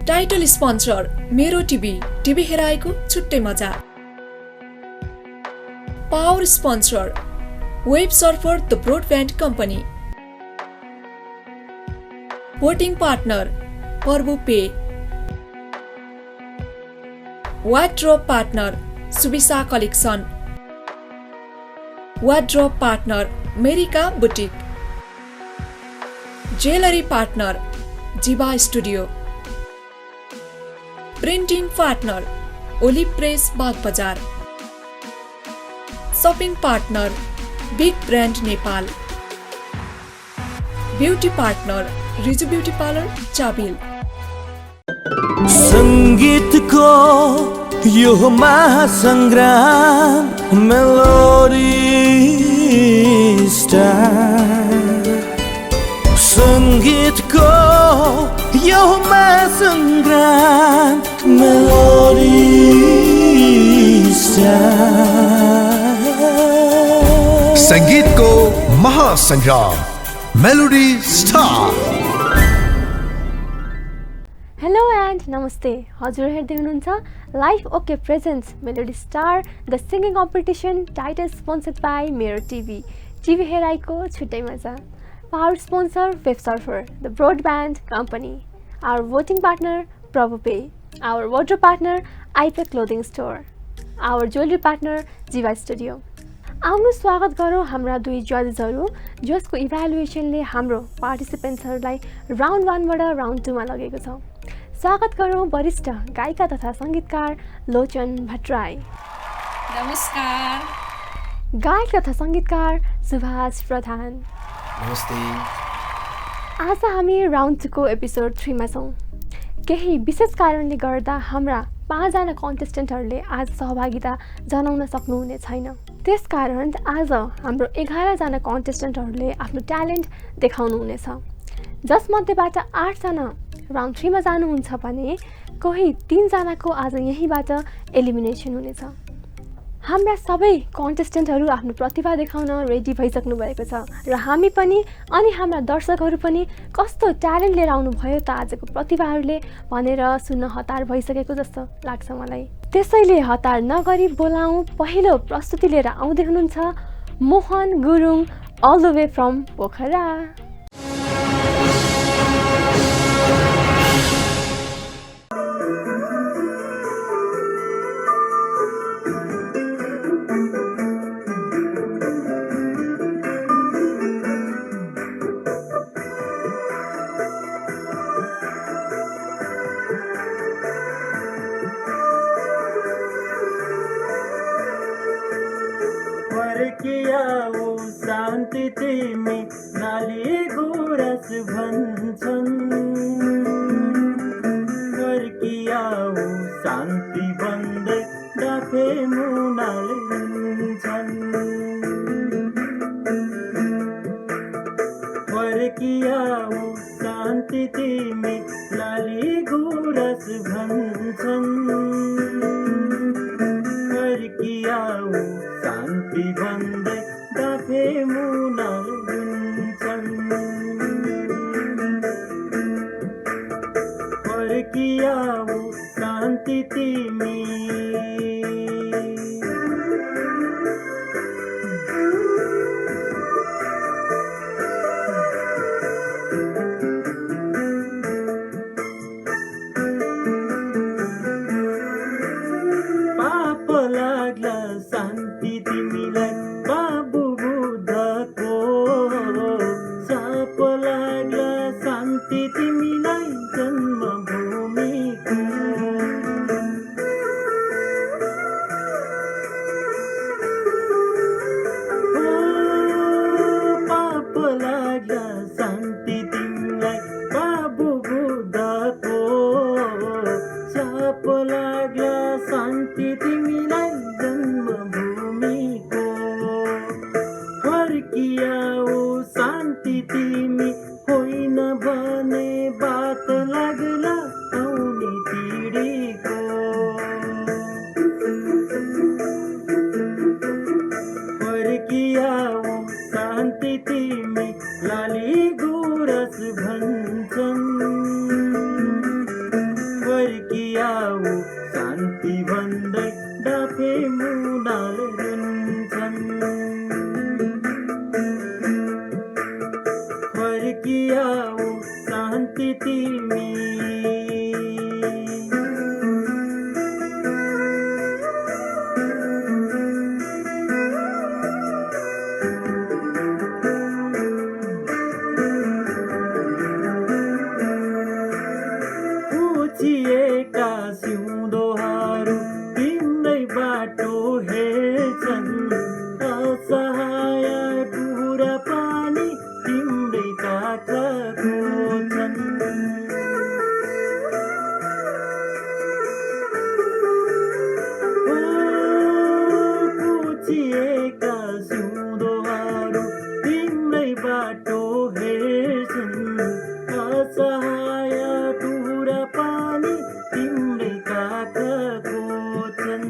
Title sponsor मेरो TV हेराएको छुट्टै मजा। Power sponsor web surfer the broadband company. Voting partner पर्वो pay. Wardrobe partner Subisa collection. Wardrobe partner मेरिका boutique. Jewellery partner Jiva studio. Printing partner olive press Bagbazar. Shopping partner big brand Nepal. Beauty partner Riju beauty parlour Chabahil. संगीतको यो महासंग्राम melody star. संगीतको यो महासंग्राम melody star. संगीतको Mahasangram melody star. Hello and नमस्ते। हजुर हेर्दै हुनुहुन्छ life okay presents melody star the singing competition title sponsored by मेरो टिभी हेराइको छुट्टै मजा। Power sponsor Web Surfer, the Broadband Company. Our voting partner Provo Pay. Our wardrobe partner IP Clothing Store. Our jewelry partner Jiva Studio. आउनु स्वागत गरौँ हाम्रा दुई जजेसहरू जसको इभ्यालुएसनले हाम्रो पार्टिसिपेन्ट्सहरूलाई राउन्ड 1 बाट राउन्ड 2 मा लगेको छ। स्वागत गरौँ वरिष्ठ गायिका तथा सङ्गीतकार लोचन भट्टराई। नमस्कार। गायक तथा सङ्गीतकार सुभाष प्रधान। नमस्ते। आज हामी राउन्ड 2 को एपिसोड 3 मा छौँ। केही विशेष कारणले गर्दा हाम्रा 5 जना कन्टेस्टेन्टहरूले आज सहभागिता जनाउन सक्नुहुने छैन। त्यसकारण आज हाम्रो 11 जना कन्टेस्टेन्टहरूले आफ्नो ट्यालेन्ट देखाउनुहुनेछ, जसमध्येबाट 8 जना राउन्ड 3 मा जानुहुन्छ भने कोही 3 जनाको आज यहीँबाट एलिमिनेसन हुनेछ। हाम्रा सबै कन्टेस्टेन्टहरू आफ्नो प्रतिभा देखाउन रेडी भइसक्नु भएको छ र हामी पनि अनि हाम्रा दर्शकहरू पनि कस्तो ट्यालेन्ट लिएर आउनुभयो त आजको प्रतिभाहरूले भनेर सुन्न हतार भइसकेको जस्तो लाग्छ मलाई। त्यसैले हतार नगरी बोलाउँ पहिलो प्रस्तुति लिएर आउँदै हुनुहुन्छ Mohan Gurung all the way from Pokhara. शान्ति तिमी नाली गुरस भन्छन्। फर्कियाऊ शान्ति भन्दै डाफे मुनालिन्छन्। फर्कियाऊ शान्ति तिमी नाली गुरस भन्छन्। फर्कियाऊ शान्ति भन्दै डाफे मुनालिन्छन्। फर्कियाऊ शान्ति तिमी। पाप लाग्ला शान्ति तिमीलाई बाबु बुद्धको। साप लाग्ला शान्ति तिमीलाई जन्मभूमिको। पुछिएका सिउँदोहरू तिम्रै बाटो हेर्छन् असहाय टुरा पानी तिम्रै काखा खोज्छन् पुछिएका सिउँदोहरू तिम्रै बाटो हेर्छन् असहाय टुरा पानी तिम्रै काखा खोज्छन्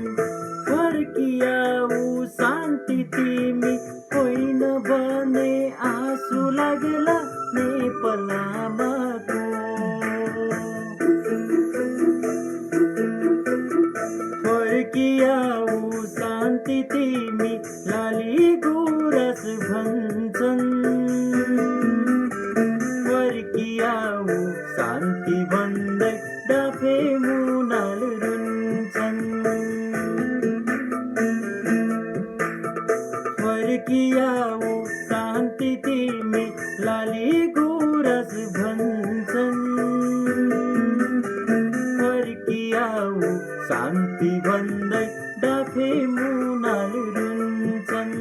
फर्कियाऊ शान्ति तिमी होइन भने आँसु लाग्ला नेपालमाको फर्कियाऊ शान्ति तिमी लाली गुराँस भन्छन् फर्कियाऊ शान्ति भन्दै डाफे मुनाल रुन्छन् फर्कियाऊ शान्ति तिमी लाली गुराँस भन्छन् फर्कियाऊ शान्ति भन्दै डाफे मुनाल रुन्छन्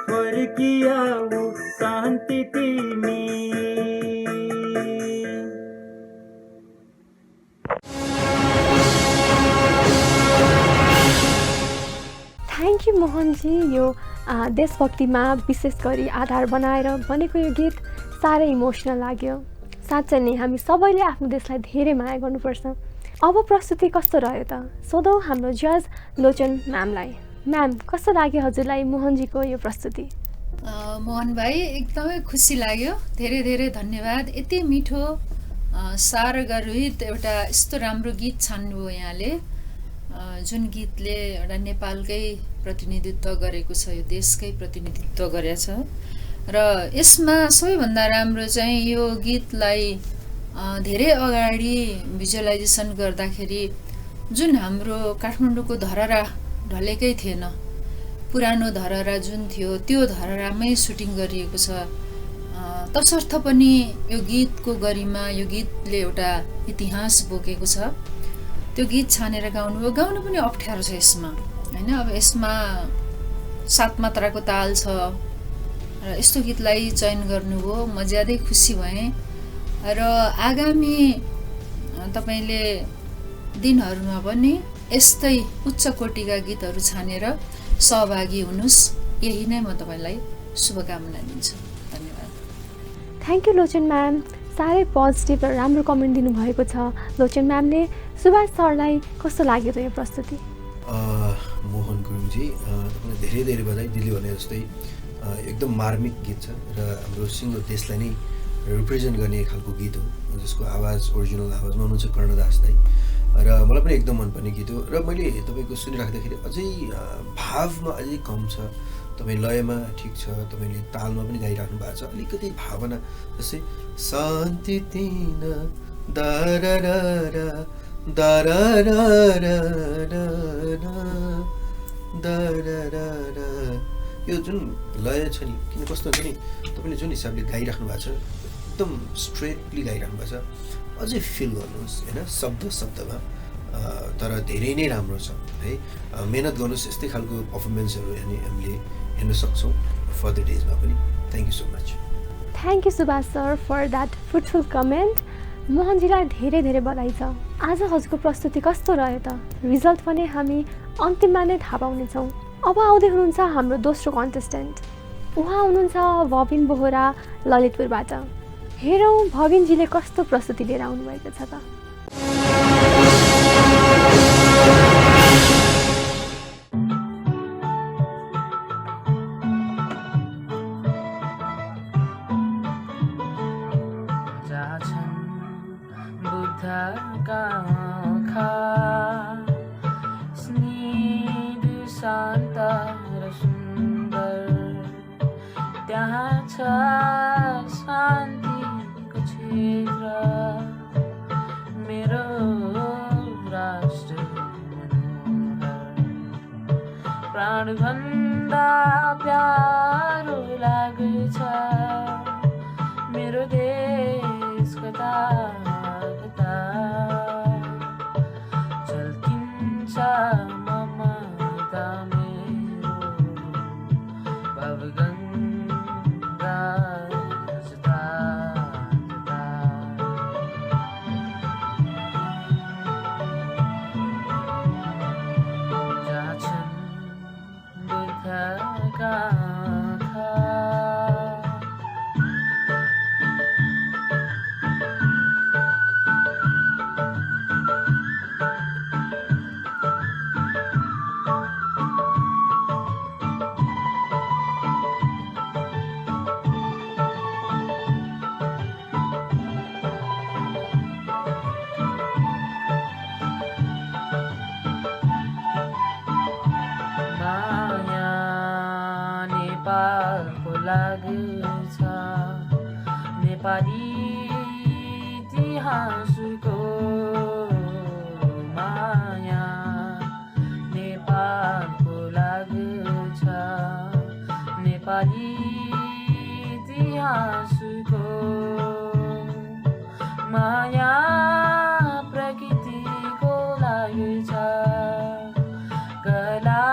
फर्कियाऊ शान्ति तिमी थ्याङ्क यू मोहनजी। यो देशभक्तिमा विशेष गरी आधार बनाएर बनेको यो गीत साह्रै इमोसनल लाग्यो। साँच्चै नै हामी सबैले आफ्नो देशलाई धेरै माया गर्नुपर्छ। अब प्रस्तुति कस्तो रह्यो त सोधौँ हाम्रो जज लोचन म्यामलाई। म्याम कस्तो लाग्यो हजुरलाई मोहनजीको यो प्रस्तुति? मोहन भाइ एकदमै खुसी लाग्यो, धेरै धेरै धन्यवाद। यति मिठो सारगर्भित एउटा यस्तो राम्रो गीत छान्नुभयो यहाँले, जुन गीतले एउटा नेपालकै प्रतिनिधित्व गरेको छ, यो देशकै प्रतिनिधित्व गरेको छ। र यसमा सबैभन्दा राम्रो चाहिँ यो गीतलाई धेरै अगाडि भिजुअलाइजेसन गर्दाखेरि जुन हाम्रो काठमाडौँको धरहरा ढलेकै थिएन, पुरानो धरहरा जुन थियो त्यो धरहरामै सुटिङ गरिएको छ। तसर्थ पनि यो गीतको गरिमा, यो गीतले एउटा इतिहास बोकेको छ। त्यो गीत छानेर गाउनु पनि अप्ठ्यारो छ यसमा, होइन? अब यसमा 7 मात्राको ताल छ र यस्तो गीतलाई चयन गर्नुभयो, म ज्यादै खुसी भएँ। र आगामी तपाईँले दिनहरूमा पनि यस्तै उच्च कोटिका गीतहरू छानेर सहभागी हुनुहोस्, यही नै म तपाईँलाई शुभकामना दिन्छु। धन्यवाद। थ्याङ्क यू लोचन म्याम, साह्रै पोजिटिभ र राम्रो कमेन्ट दिनुभएको छ लोचन म्यामले। सुभाष सरलाई कस्तो लाग्यो त यो प्रस्तुति? मोहन गुरुङजी, तपाईँलाई धेरै धेरै बधाई। दिदी भने जस्तै एकदम मार्मिक गीत छ र हाम्रो सिङ्गो देशलाई नै रिप्रेजेन्ट गर्ने खालको गीत हो, जसको आवाज ओरिजिनल आवाजमा हुनुहुन्छ कर्णदास दाई, र मलाई पनि एकदम मनपर्ने गीत हो। र मैले तपाईँको सुनिराख्दाखेरि अझै भावमा अझै कम छ, तपाईँ लयमा ठिक छ, तपाईँले तालमा पनि गाइराख्नु भएको छ, अलिकति भावना जस्तै शान्ति तिन दरररा दरररा यो जुन लय छ नि, किन कस्तो हुन्छ नि, तपाईँले जुन हिसाबले गाइराख्नु भएको छ एकदम स्ट्रेटली गाइराख्नु भएको छ, अझै फिल गर्नुहोस् होइन, शब्द शब्दमा। तर धेरै नै राम्रो छ है, मेहनत गर्नुहोस्, यस्तै खालको पर्फर्मेन्सहरू हामीले हेर्न सक्छौँ फर्दर डेजमा पनि। Thank you so much. Thank you Subhash sir for that fruitful comment. मोहनजीलाई धेरै धेरै बधाई छ। आज हजुरको प्रस्तुति कस्तो रह्यो त? रिजल्ट पनि हामी अन्तिममा नै थाहा पाउनेछौँ। अब आउँदै हुनुहुन्छ हाम्रो दोस्रो कन्टेस्टेन्ट, उहाँ हुनुहुन्छ भविन बोहरा ललितपुरबाट। हेरौँ भविनजीले कस्तो प्रस्तुति लिएर आउनुभएको छ त। शान्त र सुन्दर त्यहाँ छ प्राणभन्दा प्यारो लाग्छ मेरो देश कता कता झल्किन्छ ममता मेरो भावगङ्गा जता जता जहाँ छन् बुद्धका आँखा माया नेपालको लाग्छ नेपाली इतिहासको माया नेपालको लाग्छ नेपाली इतिहासको माया प्रकृतिको लाग्छ कला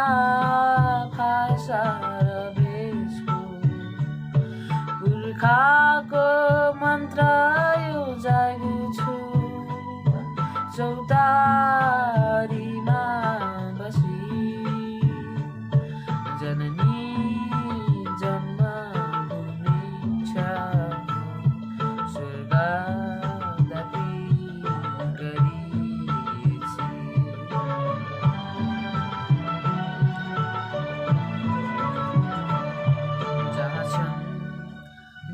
भाषा र भेषको पुर्खाको मन्त्र यो जाग्छु चौतारीमा बसी जननी जन्मभूमि छ स्वर्गदापी गरिएछि जहाँ छन्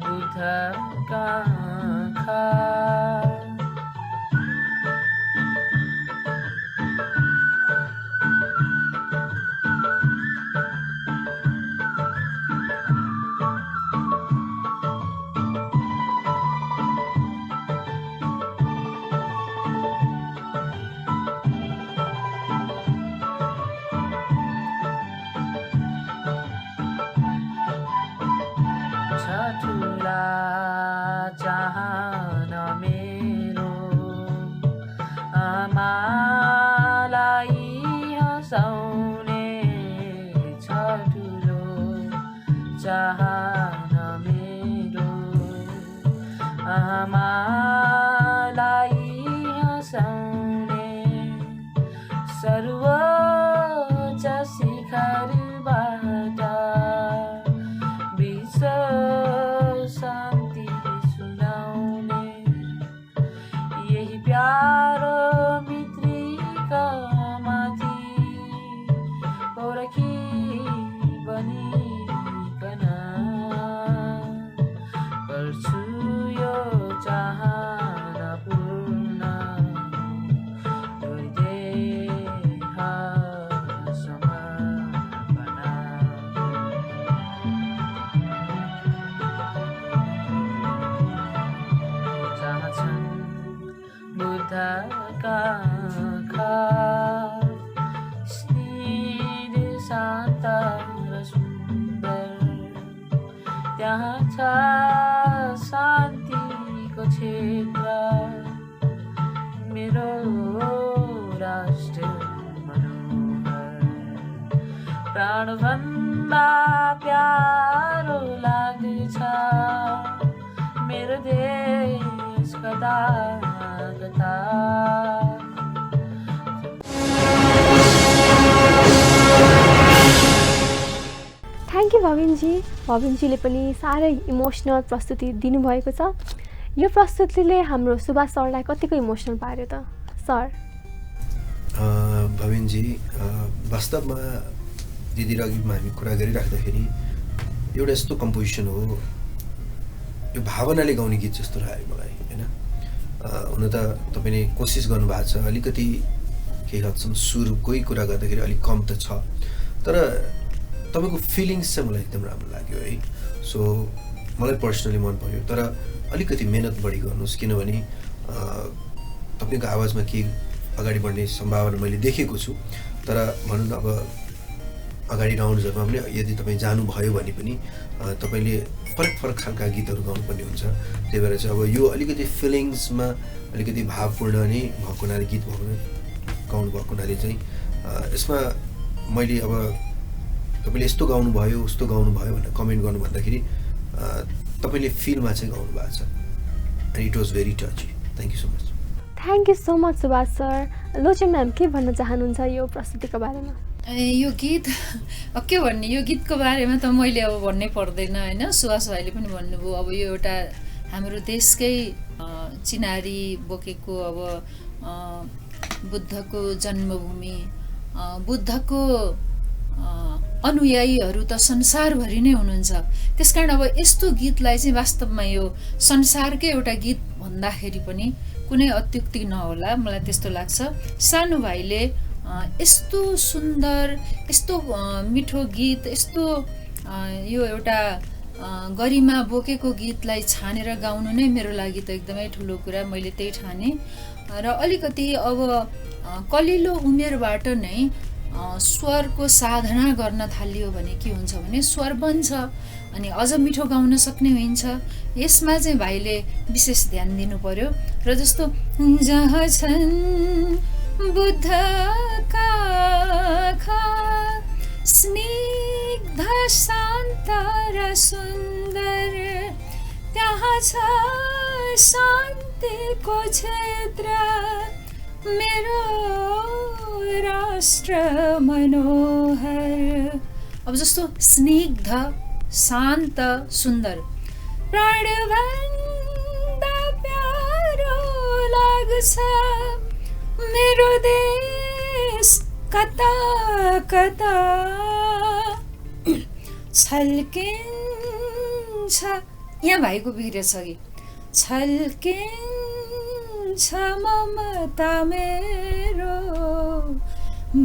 बुद्धका आँखा छ ठुला चाहना मेरो आमालाई हँसाउने छ ठुलो चाहना मेरो आमालाई हँसाउने सर्वोच्च शिखरबाट विश्व शान्ति सुनाउने यही प्यारो मित्रीका माथि पोरखी बनिकन गर्छु यो चाहना पूर्ण हृदय समर्पणा जहाँ छन् बुद्धका आँखा स्थिर शान्त र सुन्दर त्यहाँ छ शान्तिको क्षेत्र मेरो राष्ट्र मनोहर प्राणभन्दा प्यारो लाग्छ मेरो देश कता कता थ्याङ्क यू भविनजीले पनि साह्रै इमोसनल प्रस्तुति दिनुभएको छ। यो प्रस्तुतिले हाम्रो सुभाष सरलाई कतिको इमोसनल पार्यो त सर? भविनजी वास्तवमा दिदी र अघि हामी कुरा गरिराख्दाखेरि एउटा यस्तो कम्पोजिसन हो, यो भावनाले गाउने गीत जस्तो लाग्यो मलाई होइन। हुन त तपाईँले कोसिस गर्नुभएको छ, अलिकति केही हदसम्म सुरकै कुरा गर्दाखेरि अलिक कम त छ, तर तपाईँको फिलिङ्स चाहिँ मलाई एकदम राम्रो लाग्यो है। सो मलाई पर्सनली मन पर्यो, तर अलिकति मेहनत बढी गर्नुहोस्, किनभने तपाईँको आवाजमा केही अगाडि बढ्ने सम्भावना मैले देखेको छु। तर भनौँ न अब अगाडि राउन्ड्सहरूमा पनि यदि तपाईँ जानुभयो भने पनि तपाईँले फरक फरक खालका गीतहरू गाउनुपर्ने हुन्छ। त्यही भएर चाहिँ अब यो अलिकति फिलिङ्समा अलिकति भावपूर्ण नै भएको हुनाले गीत गाउनु भएको हुनाले चाहिँ यसमा मैले अब तपाईँले यस्तो गाउनुभयो उस्तो गाउनुभयो भनेर कमेन्ट गर्नु भन्दाखेरि तपाईँले फिलमा चाहिँ गाउनु भएको छ and it was very टची। Thank you so much. Thank you so much Subhash sir. Lochan ma'am के भन्न चाहनुहुन्छ यो प्रस्तुतिको बारेमा? यो गीत के भन्ने, यो गीतको बारेमा त मैले अब भन्नै पर्दैन होइन, सुभाष भाइले पनि भन्नुभयो। अब यो एउटा हाम्रो देशकै चिनारी बोकेको अब बुद्धको जन्मभूमि, बुद्धको अनुयायीहरू त संसारभरि नै हुनुहुन्छ। त्यसकारण अब यस्तो गीतलाई चाहिँ वास्तवमा यो संसारकै एउटा गीत भन्दाखेरि पनि कुनै अत्युक्ति नहोला, मलाई त्यस्तो लाग्छ। सानो भाइले यस्तो सुन्दर, यस्तो मिठो गीत, यस्तो यो एउटा गरिमा बोकेको गीतलाई छानेर गाउनु नै मेरो लागि त एकदमै ठुलो कुरा, मैले त्यही ठाने। र अलिकति अब कलिलो उमेरबाट नै स्वरको साधना गर्न थालियो भने के हुन्छ भने स्वर बन्छ अनि अझ मिठो गाउन सक्ने हुन्छ। यसमा चाहिँ भाइले विशेष ध्यान दिनु पर्यो। र जस्तो जहाँ छन् बुद्धका आँखा स्निग्ध शान्त र सुन्दर, त्यहाँ छ शान्तिको क्षेत्र, मेरो राष्ट्र मनोहर। अब जस्तो स्निग्ध शान्त सुन्दर, प्राणभन्दा प्यारो लाग्छ मेरो देश कता कता छल्किन्छ। यहाँ भाइको बिग्रेछ कि छल्किन्छ ममता मेरो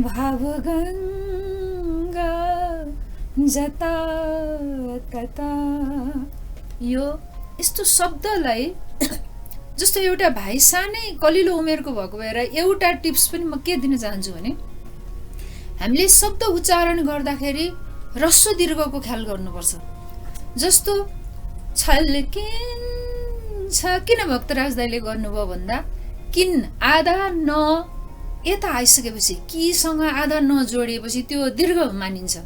भावगङ्गा जता तता। यो यस्तो शब्दलाई जस्तो एउटा भाइ सानै कलिलो उमेरको भएको भएर एउटा टिप्स पनि म के दिन चाहन्छु भने हामीले शब्द उच्चारण गर्दाखेरि ह्रस्व दीर्घको ख्याल गर्नुपर्छ। जस्तो छल्किन्छ किन भक्तराज दाइले गर्नुभयो भन्दा किन आधा न यता आइसकेपछि किसँग आधा न जोडिएपछि त्यो दीर्घ मानिन्छ।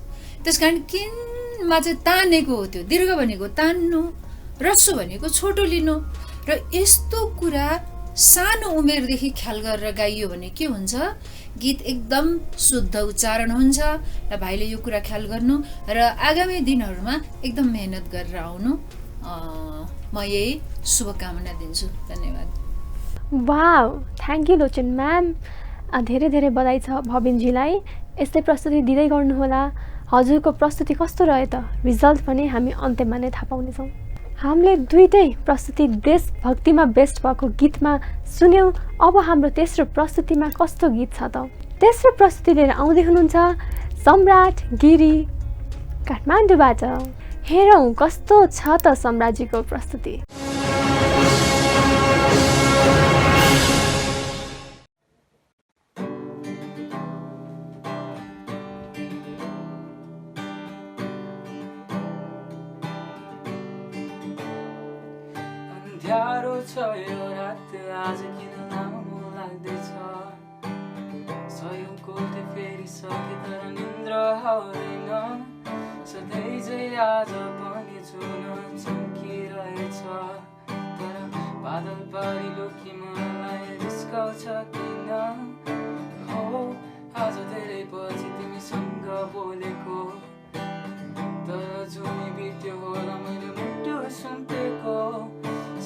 त्यसकारण किनमा चाहिँ तानेको हो, त्यो दीर्घ भनेको तान्नु, ह्रस्व भनेको छोटो लिनु। र यस्तो कुरा सानो उमेरदेखि ख्याल गरेर गाइयो भने के हुन्छ, गीत एकदम शुद्ध उच्चारण हुन्छ। र भाइले यो कुरा ख्याल गर्नु र आगामी दिनहरूमा एकदम मेहनत गरेर आउनु, म यही शुभकामना दिन्छु। धन्यवाद। Wow, thank you Lochan ma'am. धेरै धेरै बधाई छ भविनजीलाई। यस्तै प्रस्तुति दिँदै गर्नुहोला। हजुरको प्रस्तुति कस्तो रह्यो त रिजल्ट पनि हामी अन्त्यमा नै थाहा पाउनेछौँ। हामीले दुईटै प्रस्तुति देशभक्तिमा बेस्ट भएको गीतमा सुन्यौँ। अब हाम्रो तेस्रो प्रस्तुतिमा कस्तो गीत छ त? तेस्रो प्रस्तुति लिएर आउँदै हुनुहुन्छ सम्राट गिरी काठमाडौँबाट। हेरौँ कस्तो छ त सम्राटजीको प्रस्तुति। अँध्यारो छ यो रात आज किन लामो लाग्दैछ, सयौं कोठे फेरिसके तर निन्द्र आउँदैन, सधैँ चाहिँ आज पनि जुन चम्किरहेछ, तर बादल पारी लुकी मलाई रिस्काउँछ किन हो, आज धेरै पछि तिमीसँग बोलेको, तर जुनी बित्यो होला मैले मुटु सुन्तेको,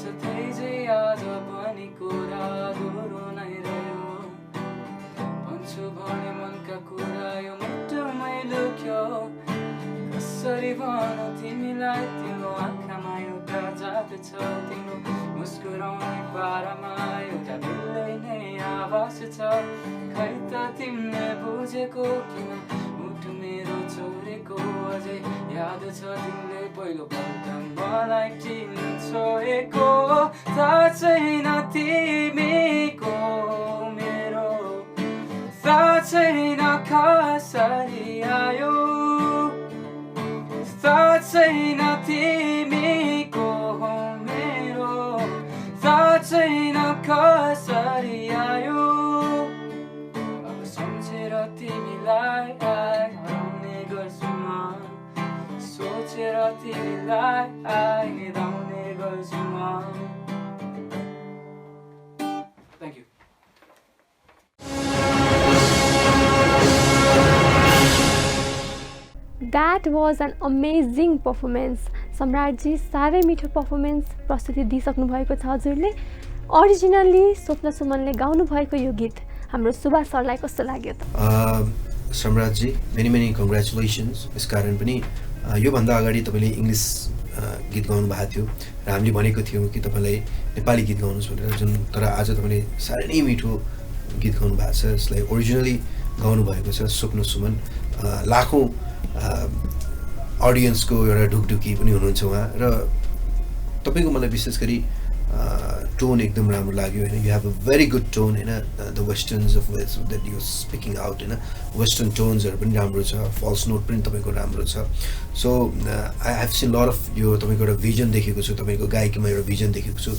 सधैँ चाहिँ आज पनि कुरा दोहोरो नै रह्यो, भन्छु भने मनका कुरा यो मुटुमै लुक्यो, कसरी भनौँ तिमीलाई तिम्रो आँखामा एउटा जादु छ, तिम्रो मुस्कुराउने पारामा एउटा बेलै नै आवाज छ, खै त तिमीले बुझेको किन मुटु मेरो छोडेको, अझै याद छ तिमीले पहिलो पल्ट मलाई किन छोडेको, थाहा छैन तिमीको मेरो, थाहा छैन कसरी आयो छैन तिमीको हो मेरो थाहा छैन कसरी आयो अब सम्झेर तिमीलाई हराउने गर्छु म सोचेर तिमीलाई हराउने गर्छु म Thank you. That was an amazing performance. सम्राटजी साह्रै मिठो पर्फर्मेन्स प्रस्तुति दिइसक्नु भएको छ हजुरले। ओरिजिनल्ली स्वप्न सुमनले गाउनु भएको यो गीत हाम्रो सुभाष सरलाई कस्तो लाग्यो त? सम्राटजी मेनी कङ्ग्रेचुलेसन्स। यस कारण पनि योभन्दा अगाडि तपाईँले इङ्ग्लिस गीत गाउनु भएको थियो र हामीले भनेको थियौँ कि तपाईँलाई नेपाली गीत गाउनुहोस् भनेर, जुन तर आज तपाईँले साह्रै नै मिठो गीत गाउनु भएको छ। यसलाई ओरिजिनली गाउनु भएको छ स्वप्न सुमन। लाखौँ अडियन्सको एउटा ढुकढुकी पनि हुनुहुन्छ उहाँ। र तपाईँको मलाई विशेष गरी टोन एकदम राम्रो लाग्यो होइन। You have a very good tone होइन। The westerns of west that you speaking out होइन, वेस्टर्न टोन्सहरू पनि राम्रो छ, फल्स नोट पनि तपाईँको राम्रो छ। So I have seen lot of यो तपाईँको एउटा भिजन देखेको छु, तपाईँको गायकीमा एउटा भिजन देखेको छु।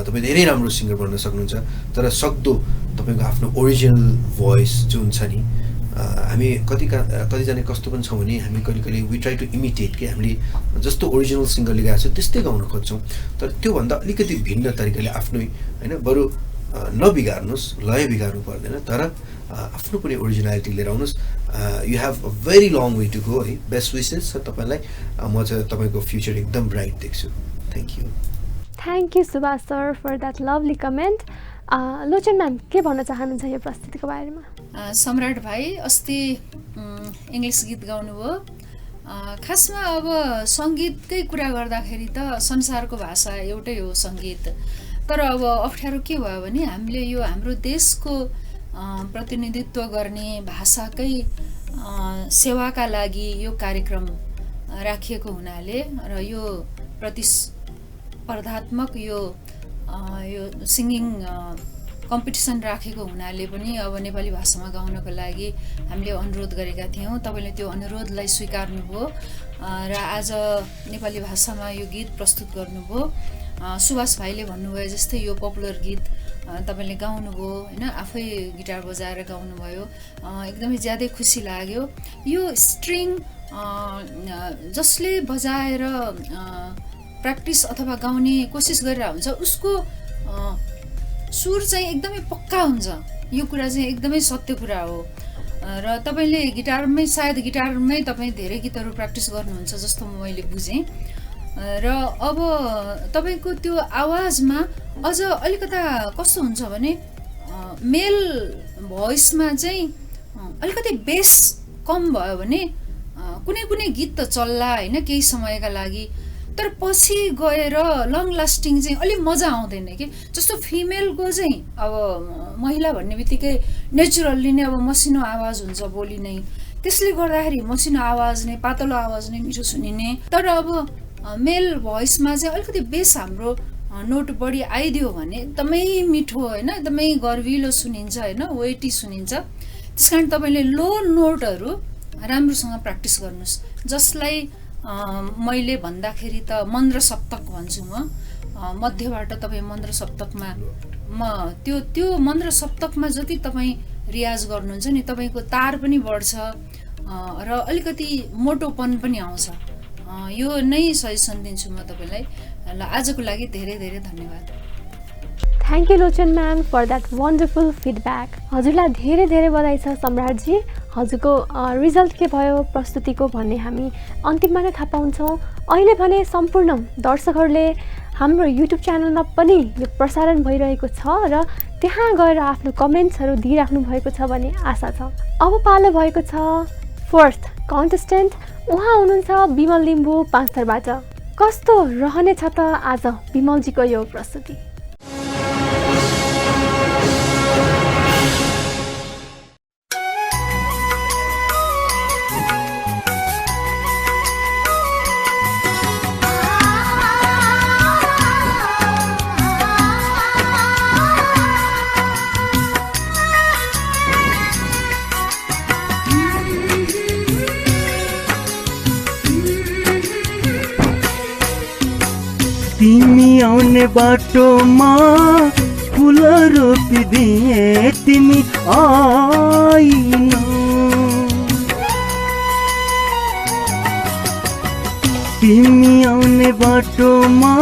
तपाईँ धेरै राम्रो सिङ्गर बन्न सक्नुहुन्छ, तर सक्दो तपाईँको आफ्नो ओरिजिनल भोइस जुन छ नि, हामी कतिजना कस्तो पनि छौँ भने हामी कहिले वी ट्राई टु इमिटेट कि हामीले जस्तो ओरिजिनल सिङ्गरले गाएको छ त्यस्तै गाउन खोज्छौँ, तर त्योभन्दा अलिकति भिन्न तरिकाले आफ्नै होइन, बरु नबिगार्नुहोस्, लय बिगार्नु पर्दैन, तर आफ्नो पनि ओरिजिनालिटी लिएर आउनुहोस्। You have a very long way to go है। बेस्ट विसेस छ तपाईँलाई। म चाहिँ तपाईँको फ्युचर एकदम ब्राइट देख्छु। Thank you. Thank you Subhash sir for that lovely comment. Lochan ma'am के भन्न चाहनुहुन्छ यो प्रस्तुतिको बारेमा? सम्राट भाइ अस्ति इङ्ग्लिस गीत गाउनुभयो। खासमा अब सङ्गीतकै कुरा गर्दाखेरि त संसारको भाषा एउटै हो सङ्गीत, तर अब अप्ठ्यारो के भयो भने हामीले यो हाम्रो देशको प्रतिनिधित्व गर्ने भाषाकै सेवाका लागि यो कार्यक्रम राखिएको हुनाले र यो प्रतिस्पर्धात्मक यो सिङ्गिङ कम्पिटिसन राखेको हुनाले पनि अब नेपाली भाषामा गाउनको लागि हामीले अनुरोध गरेका थियौँ। तपाईँले त्यो अनुरोधलाई स्वीकार्नुभयो र आज नेपाली भाषामा यो गीत प्रस्तुत गर्नुभयो। सुभाष भाइले भन्नुभयो जस्तै यो पपुलर गीत तपाईँले गाउनुभयो होइन, आफै गिटार बजाएर गाउनुभयो, एकदमै ज्यादै खुसी लाग्यो। यो स्ट्रिङ जसले बजाएर प्र्याक्टिस अथवा गाउने कोसिस गरेर हुन्छ उसको सुर चाहिँ एकदमै पक्का हुन्छ। यो कुरा चाहिँ एकदमै सत्य कुरा हो। र तपाईँले सायद गिटारमै तपाईँ धेरै गीतहरू प्र्याक्टिस गर्नुहुन्छ जस्तो मैले बुझेँ। र अब तपाईँको त्यो आवाजमा अझ अलिकता कस्तो हुन्छ भने मेल भोइसमा चाहिँ अलिकति बेस कम भयो भने कुनै गीत त चल्ला होइन केही समयका लागि, तर पछि गएर लङ लास्टिङ चाहिँ अलिक मजा आउँदैन कि। जस्तो फिमेलको चाहिँ अब महिला भन्ने बित्तिकै नेचुरल्ली नै अब मसिनो आवाज हुन्छ बोली नै, त्यसले गर्दाखेरि मसिनो आवाज नै पातलो आवाज नै मिठो सुनिने। तर अब मेल भोइसमा चाहिँ अलिकति बेस हाम्रो नोट बढी आइदियो भने एकदमै मिठो होइन, एकदमै गर्विलो सुनिन्छ होइन, वेटी सुनिन्छ। त्यस कारण तपाईँले लो नोटहरू राम्रोसँग प्र्याक्टिस गर्नुहोस्, जसलाई मैले भन्दाखेरि त मन्द्र सप्तक भन्छु म। मध्यबाट तपाईँ मन्द्र सप्तकमा त्यो मन्द्र सप्तकमा जति तपाईँ रियाज गर्नुहुन्छ नि तपाईँको तार पनि बढ्छ र अलिकति मोटोपन पनि आउँछ। यो नै सजेसन दिन्छु म तपाईँलाई। ल आजको लागि धेरै धेरै धन्यवाद। Thank you Lochan ma'am for that wonderful feedback. हजुरलाई धेरै धेरै बधाई छ सम्राटजी। हजुरको रिजल्ट के भयो प्रस्तुतिको भन्ने हामी अन्तिममा नै थाहा पाउँछौँ। अहिले भने सम्पूर्ण दर्शकहरूले हाम्रो युट्युब च्यानलमा पनि यो प्रसारण भइरहेको छ र त्यहाँ गएर आफ्नो कमेन्ट्सहरू दिइराख्नु भएको छ भन्ने आशा छ। अब पालो भएको छ फर्स्ट कन्टेस्टेन्ट, उहाँ हुनुहुन्छ विमल लिम्बू पाँचथरबाट। कस्तो रहनेछ त आज विमलजीको यो प्रस्तुति? आउने बाटोमा फुल रोपिदिए तिमी आइनौ। तिमी आउने बाटोमा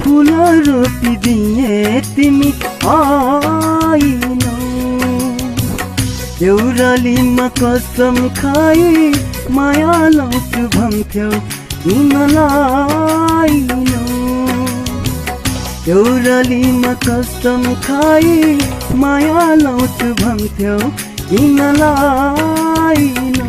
फुल रोपिदिए तिमी आइनौ। देउरालीमा कसम खाई माया लाउँछु भन्थ्यौ किन लाइनौ। देउरालीमा कसम खाई माया लाउँछु भन्थ्यौ किन लाइनौ।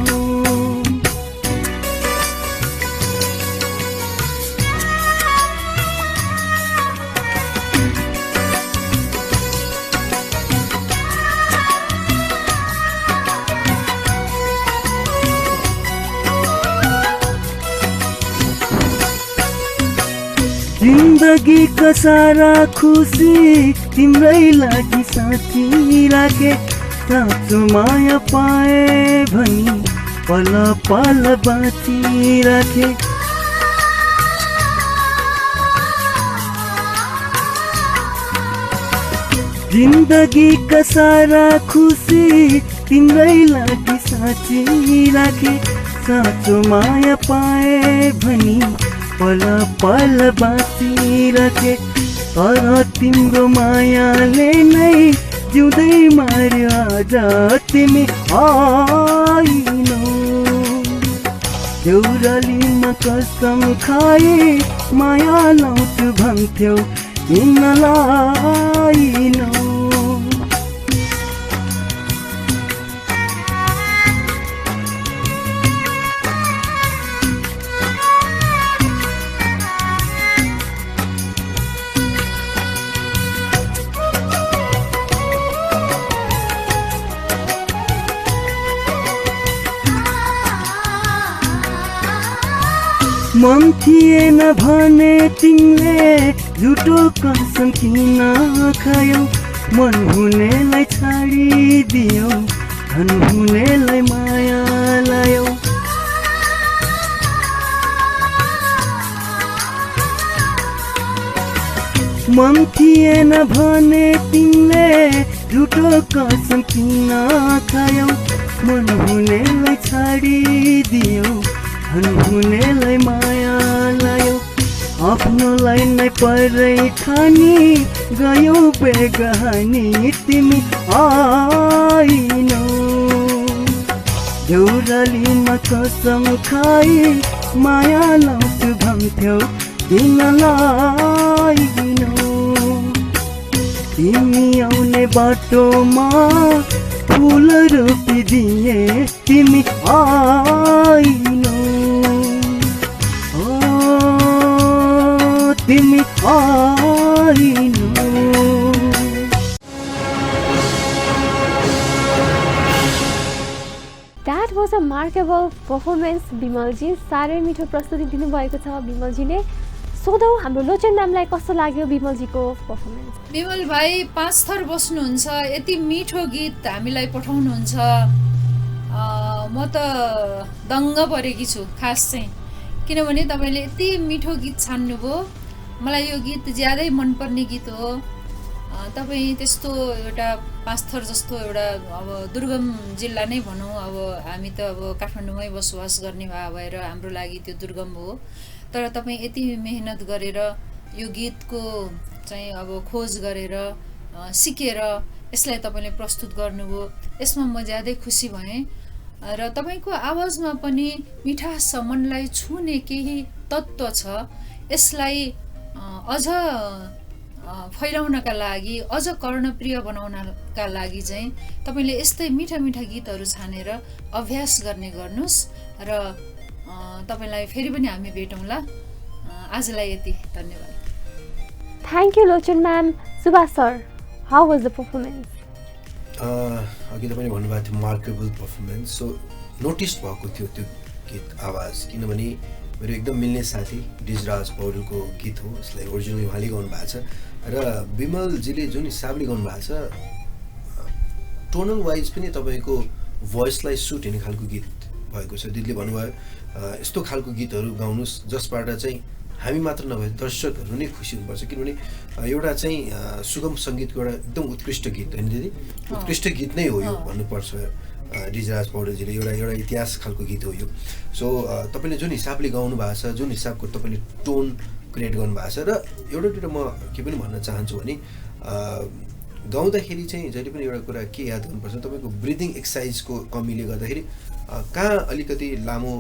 जिन्दगीका सारा खुसी तिम्रै लागि साथी राखे। साँचो माया पाए भनी पल पल बाँचिराखे। जिन्दगीका सारा खुसी तिम्रै लागि साथी राखे। साँचो माया पाए भनी पल पल बाँचिराखे। तर तिम्रो मायाले नै जिउँदै मार्यो आज तिमी आइनौ। देउरालीमा कसम खाई माया लाउँछु भन्थ्यौ किन लाइनौ। मन थिएन भने तिमीले झुटो कसम किन खायौ। मन हुनेलाई छाडिदियौ धन हुनेलाई माया लायौ। मन थिएन भने तिमीले झुटो कसम किन खायौ। मन हुनेलाई छाडिदियौ धन हुनेलाई माया लायौ। आफ्नोलाई नै परै ठानी गयौ बेगहानी तिमी आइनौ। देउरालीमा कसम खाई माया लाउँछु भन्थ्यौ किन लाइनौ। तिमी आउने बाटोमा फुल रोपिदिए तिमी आइनौ। तिमी आइनौ। That was a remarkable performance Vimal ji. साह्रै मिठो प्रस्तुति दिनुभएको छ विमलजीले। सोधौँ हाम्रो लोचन म्यामलाई कस्तो लाग्यो विमलजीको पर्फर्मेन्स? विमल भाइ 5 थर बस्नुहुन्छ, यति मिठो गीत हामीलाई पठाउनुहुन्छ। म त दङ्ग परेकी छु खास चाहिँ, किनभने तपाईँले यति मिठो गीत छान्नुभयो। मलाई यो गीत ज्यादै मनपर्ने गीत हो। तपाईँ त्यस्तो एउटा 5 थर जस्तो एउटा अब दुर्गम जिल्ला नै भनौँ, अब हामी त अब काठमाडौँमै बसोबास गर्ने भएर हाम्रो लागि त्यो दुर्गम हो। तर तपाईँ यति मेहनत गरेर यो गीतको चाहिँ अब खोज गरेर सिकेर यसलाई तपाईँले प्रस्तुत गर्नुभयो। यसमा म ज्यादै खुसी भएँ। र तपाईँको आवाजमा पनि मिठास छ, मनलाई छुने केही तत्त्व छ। यसलाई अझ फैलाउनका लागि, अझ कर्णप्रिय बनाउनका लागि चाहिँ तपाईँले यस्तै मिठा मिठा गीतहरू छानेर अभ्यास गर्ने गर्नुहोस्। र तपाईँलाई फेरि पनि हामी भेटौँला। आजलाई यति, धन्यवाद। Thank you Lochan ma'am. Subhash sir, how was the performance? अघि तपाईँले भन्नुभएको थियो मार्केबल पर्फर्मेन्स। सो नोटिस भएको थियो त्यो गीत आवाज, किनभने मेरो एकदम मिल्ने साथी डिजराज पौडेलको गीत हो। यसलाई ओरिजिनली उहाँले गाउनु भएको छ र विमलजीले जुन हिसाबले गाउनु भएको छ, टोनल वाइज पनि तपाईँको भोइसलाई सुट हुने खालको गीत भएको छ। दिदीले भन्नुभयो यस्तो खालको गीतहरू गाउनुहोस् जसबाट चाहिँ हामी मात्र नभए दर्शकहरू नै खुसी हुनुपर्छ किनभने एउटा चाहिँ सुगम सङ्गीतको एउटा एकदम उत्कृष्ट गीत होइन दिदी उत्कृष्ट गीत नै हो यो भन्नुपर्छ डिजराज पौडेलजीले एउटा इतिहास खालको गीत हो यो सो तपाईँले जुन हिसाबले गाउनु भएको छ जुन हिसाबको तपाईँले टोन क्रिएट गर्नुभएको छ र एउटा म के पनि भन्न चाहन्छु भने गाउँदाखेरि चाहिँ जहिले पनि एउटा कुरा के याद गर्नुपर्छ तपाईँको ब्रिदिङ एक्सर्साइजको कमीले गर्दाखेरि कहाँ अलिकति लामो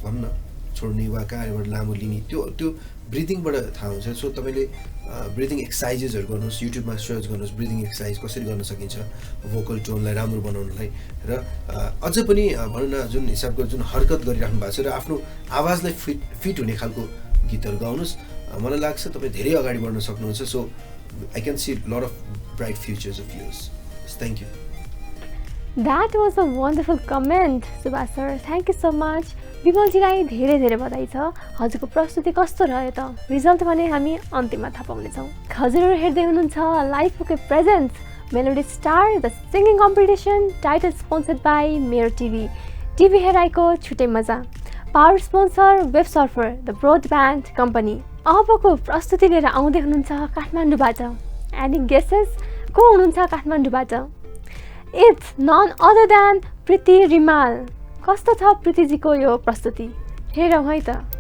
भन्न छोड्ने वा कहाँबाट लामो लिने त्यो ब्रिदिङबाट थाहा हुन्छ सो तपाईँले ब्रिदिङ एक्सर्साइजेसहरू गर्नुहोस् युट्युबमा सर्च गर्नुहोस् ब्रिदिङ एक्सर्साइज कसरी गर्न सकिन्छ भोकल टोनलाई राम्रो बनाउनलाई र अझ पनि भनौँ न जुन हिसाबको जुन हरकत गरिराख्नु भएको छ र आफ्नो आवाजलाई फिट हुने खालको गीतहरू गाउनुहोस् मलाई लाग्छ तपाईँ धेरै अगाडि बढ्न सक्नुहुन्छ so I can see lot of bright futures of yours. Thank you. That was a wonderful comment, Subhash sir. Thank you so much. विमलजीलाई धेरै धेरै बधाई छ हजुरको प्रस्तुति कस्तो रह्यो त रिजल्ट भने हामी अन्तिममा थाहा पाउनेछौँ हजुरहरू हेर्दै हुनुहुन्छ live bouquet presents melody star the singing competition title sponsored by मेरो टिभी हेराइको छुट्टै मजा power sponsor web surfer the broadband company अबको प्रस्तुति लिएर आउँदै हुनुहुन्छ काठमाडौँबाट एनी गेसेस को हुनुहुन्छ काठमाडौँबाट इट्स नन अदर देन प्रीति रिमाल कस्तो छ प्रीतिजीको यो प्रस्तुति हेरौँ है त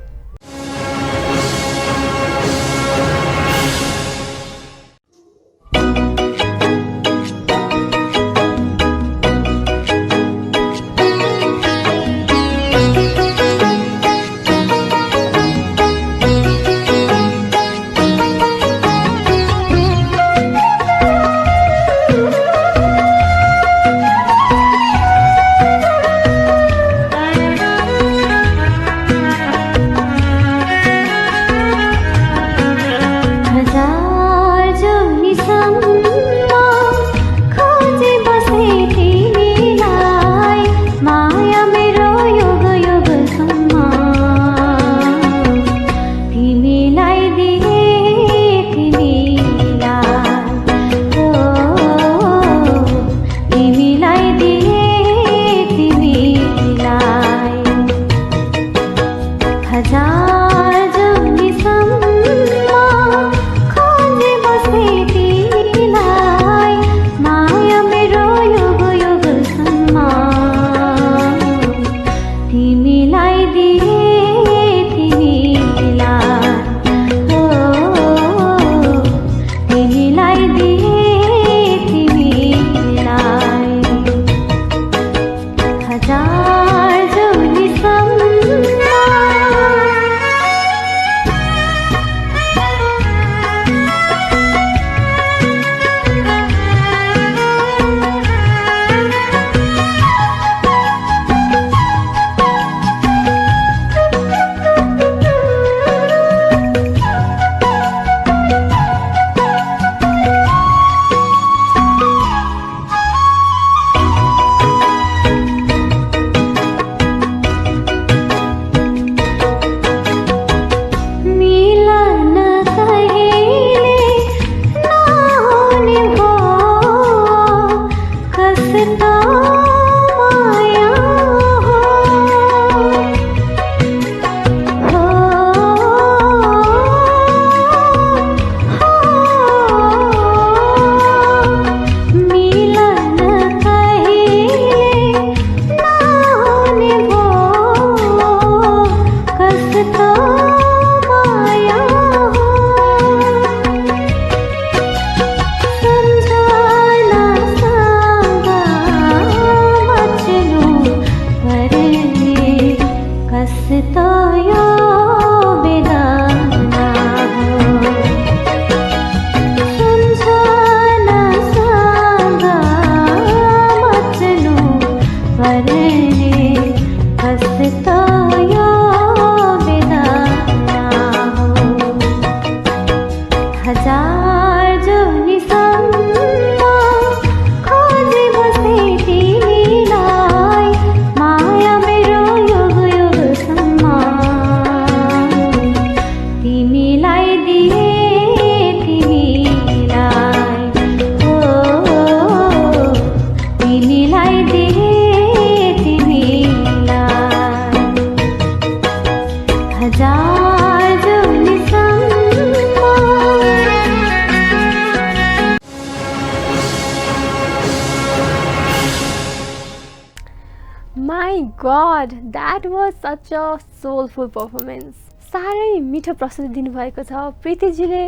God, that was such a soulful performance. साह्रै मिठो प्रस्तुति दिनुभएको छ प्रीतिजीले.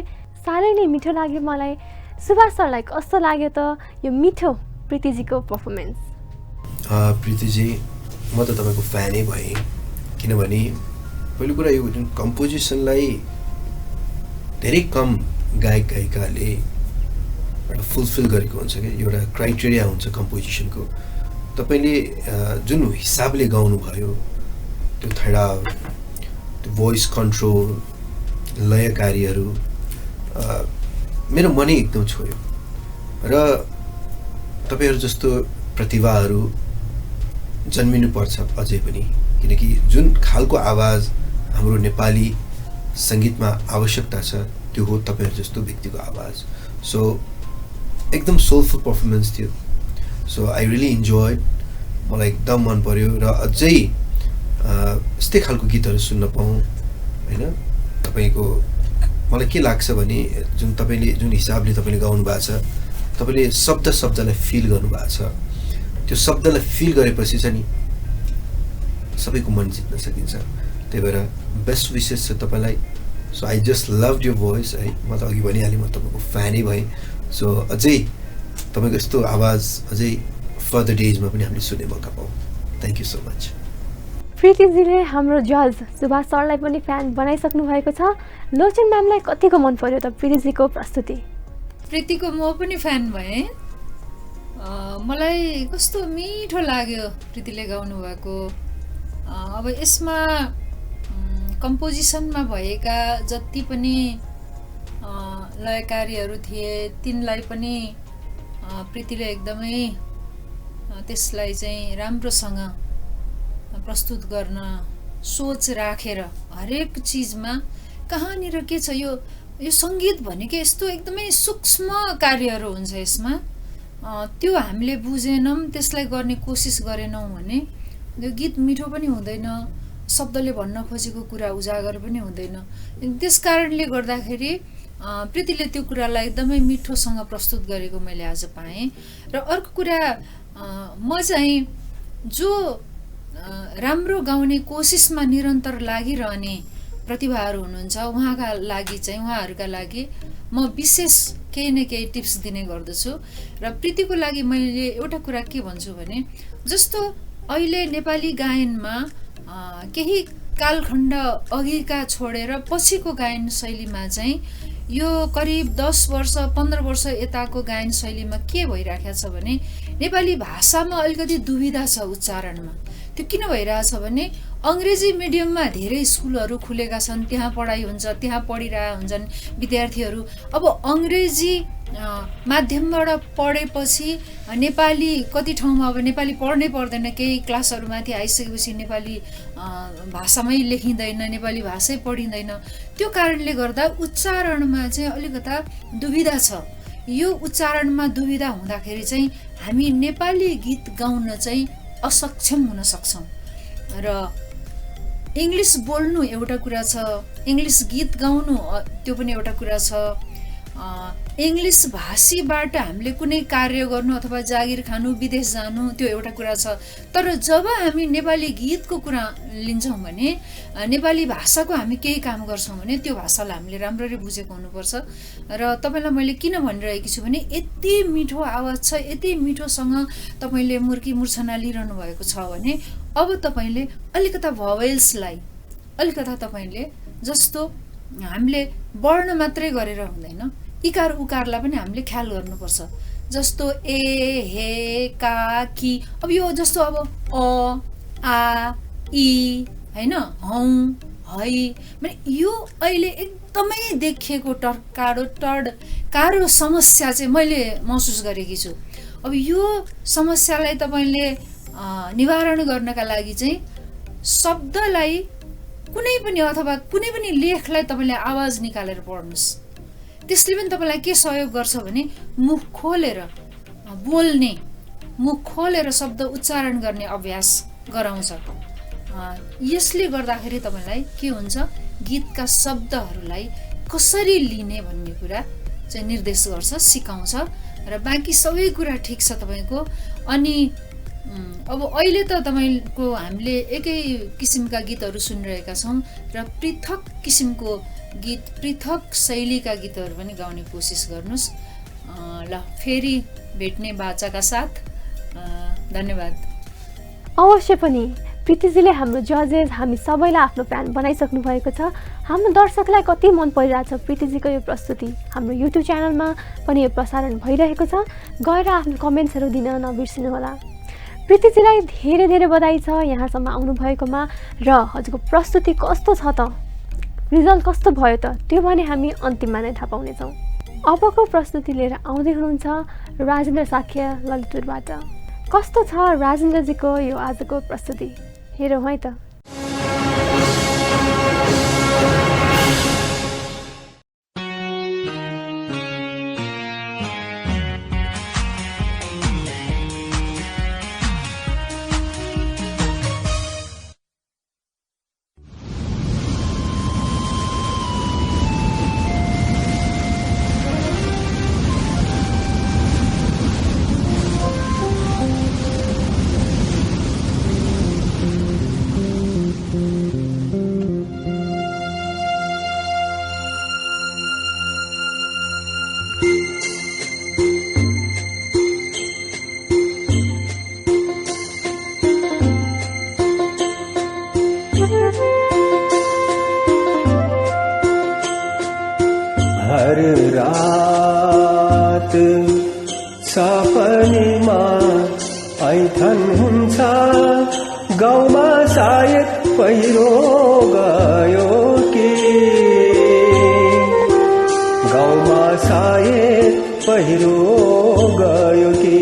साह्रै नै मिठो लाग्यो मलाई. सुभाष सरलाई कस्तो लाग्यो त यो मिठो प्रीतिजीको पर्फर्मेन्स? प्रीतिजी, म त तपाईँको फ्यानै भएँ. किनभने पहिलो कुरा यो कम्पोजिसनलाई धेरै कम गायक गायिकाले एउटा फुलफिल गरेको हुन्छ कि. एउटा क्राइटेरिया हुन्छ कम्पोजिसनको. तपाईँले जुन हिसाबले गाउनुभयो, त्यो ठहराव, त्यो भोइस कन्ट्रोल, लयकारीहरू मेरो मनै एकदम छोयो. र तपाईँहरू जस्तो प्रतिभाहरू जन्मिनुपर्छ अझै पनि. किनकि जुन खालको आवाज हाम्रो नेपाली सङ्गीतमा आवश्यकता छ त्यो हो तपाईँहरू जस्तो व्यक्तिको आवाज. सो एकदम सोलफुल पर्फर्मेन्स थियो. So I really enjoy. मलाई एकदम मन पर्यो. र अझै यस्तै खालको गीतहरू सुन्न पाऊँ होइन. तपाईँको मलाई के लाग्छ भने जुन तपाईँले जुन हिसाबले तपाईँले गाउनु भएको छ, तपाईँले शब्दलाई फिल गर्नुभएको छ. त्यो शब्दलाई फिल गरेपछि चाहिँ नि सबैको मन जित्न सकिन्छ. त्यही भएर बेस्ट विसेस छ तपाईँलाई. So I just love your voice है. म त अघि भनिहालेँ, म तपाईँको फ्यानै भएँ. सो अझै तपाईँको यस्तो आवाज अझै फर्दर डेजमा पनि हामीले सुन्ने मौका पाऊँ. Thank you so much. प्रीतिजीले हाम्रो जज सुभाष सरलाई पनि फ्यान बनाइसक्नु भएको छ. लोचन म्यामलाई कतिको मन पर्यो त प्रीतिजीको प्रस्तुति? प्रीतिको म पनि फ्यान भएँ. मलाई कस्तो मिठो लाग्यो प्रीतिले गाउनु भएको. अब यसमा कम्पोजिसनमा भएका जति पनि लयकारीहरू थिए तिनलाई पनि प्रीतिले एकदमै त्यसलाई चाहिँ राम्रोसँग प्रस्तुत गर्न सोच राखेर हरेक चिजमा कहाँनिर के छ. यो सङ्गीत भनेकै यस्तो एकदमै सूक्ष्म कार्यहरू हुन्छ यसमा. त्यो हामीले बुझेनौँ, त्यसलाई गर्ने कोसिस गरेनौँ भने त्यो गीत मिठो पनि हुँदैन, शब्दले भन्न खोजेको कुरा उजागर पनि हुँदैन. त्यस कारणले गर्दाखेरि प्रीतिले त्यो कुरालाई एकदमै मिठोसँग प्रस्तुत गरेको मैले आज पाएँ. र अर्को कुरा, म चाहिँ जो राम्रो गाउने कोसिसमा निरन्तर लागिरहने प्रतिभाहरू हुनुहुन्छ उहाँहरूका लागि म विशेष केही न केही टिप्स दिने गर्दछु. र प्रीतिको लागि मैले एउटा कुरा के भन्छु भने, जस्तो अहिले नेपाली गायनमा केही कालखण्ड अघिका छोडेर पछिको गायन शैलीमा चाहिँ यो करिब 10 वर्ष 15 वर्ष यताको गायन शैलीमा के भइरहेको छ भने नेपाली भाषामा अलिकति दुविधा छ उच्चारणमा. त्यो किन भइरहेछ भने अङ्ग्रेजी मिडियममा धेरै स्कुलहरू खुलेका छन्, त्यहाँ पढाइ हुन्छ, त्यहाँ पढिरहेका हुन्छन् विद्यार्थीहरू. अब अङ्ग्रेजी माध्यमबाट पढेपछि नेपाली कति ठाउँमा अब नेपाली पढ्नै पर्दैन, केही क्लासहरूमाथि आइसकेपछि नेपाली भाषामै लेखिँदैन, नेपाली भाषै पढिँदैन. त्यो कारणले गर्दा उच्चारणमा चाहिँ अलिकता दुविधा छ. यो उच्चारणमा दुविधा हुँदाखेरि चाहिँ हामी नेपाली गीत गाउन चाहिँ असक्षम हुन सक्छौँ. र इङ्ग्लिस बोल्नु एउटा कुरा छ, इङ्ग्लिस गीत गाउनु त्यो पनि एउटा कुरा छ. इङ्ग्लिस भाषीबाट हामीले कुनै कार्य गर्नु अथवा जागिर खानु, विदेश जानु त्यो एउटा कुरा छ. तर जब हामी नेपाली गीतको कुरा लिन्छौँ भने, नेपाली भाषाको हामी केही काम गर्छौँ भने त्यो भाषालाई हामीले राम्ररी बुझेको हुनुपर्छ. र तपाईँलाई मैले किन भनिरहेकी छु भने यति मिठो आवाज छ, यति मिठोसँग तपाईँले मुर्की मूर्छना लिइरहनु भएको छ भने अब तपाईँले अलिकता भवेल्सलाई अलिकता तपाईँले जस्तो हामीले वर्ण मात्रै गरेर हुँदैन, इकार उकारलाई पनि हामीले ख्याल गर्नुपर्छ. जस्तो ए, हे, का, कि. अब यो जस्तो अब अ, आ, इ हैन, हौ, है, माने यो अहिले एकदमै देखिएको कारो समस्या चाहिँ मैले महसुस गरेकी छु. अब यो समस्यालाई तपाईँले निवारण गर्नका लागि चाहिँ शब्दलाई कुनै पनि अथवा कुनै पनि लेखलाई तपाईँले आवाज निकालेर पढ्नुहोस्. त्यसले पनि तपाईँलाई के सहयोग गर्छ भने मुख खोलेर बोल्ने, मुख खोलेर शब्द उच्चारण गर्ने अभ्यास गराउँछ. यसले गर्दाखेरि तपाईँलाई के हुन्छ, गीतका शब्दहरूलाई कसरी लिने भन्ने कुरा चाहिँ निर्देश गर्छ, सिकाउँछ. र बाँकी सबै कुरा ठिक छ तपाईँको. अनि अब अहिले त तपाईँको हामीले एकै किसिमका गीतहरू सुनिरहेका छौँ र पृथक किसिमको गीत पृथक शैलीका गीतहरू पनि गाउने कोसिस गर्नुहोस्। ल फेरि भेट्ने बाचाका साथ धन्यवाद। अवश्य पनि प्रीतिजीले हाम्रो जजेस हामी सबैलाई आफ्नो फ्यान बनाइसक्नु भएको छ। हाम्रो दर्शकलाई कति मन परिरहेछ प्रीतिजीको यो प्रस्तुति। हाम्रो युट्युब च्यानलमा पनि यो प्रसारण भइरहेको छ, गएर आफ्नो कमेन्ट्सहरू दिन नबिर्सिनुहोला। प्रीतिजीलाई धेरै धेरै बधाई छ यहाँसम्म आउनुभएकोमा। र हजुरको प्रस्तुति कस्तो छ त, रिजल्ट कस्तो भयो त, त्यो भने हामी अन्तिममा नै थाहा पाउनेछौँ। अबको प्रस्तुति लिएर आउँदै हुनुहुन्छ राजेन्द्र साख्य ललितपुरबाट। कस्तो छ राजेन्द्रजीको यो आजको प्रस्तुति, हेरौँ है त। हर रात सपनीमा ऐठन हुन्छ, गाउँमा सायद पहिरो गयो कि, गाउँमा सायद पहिरो गयो कि,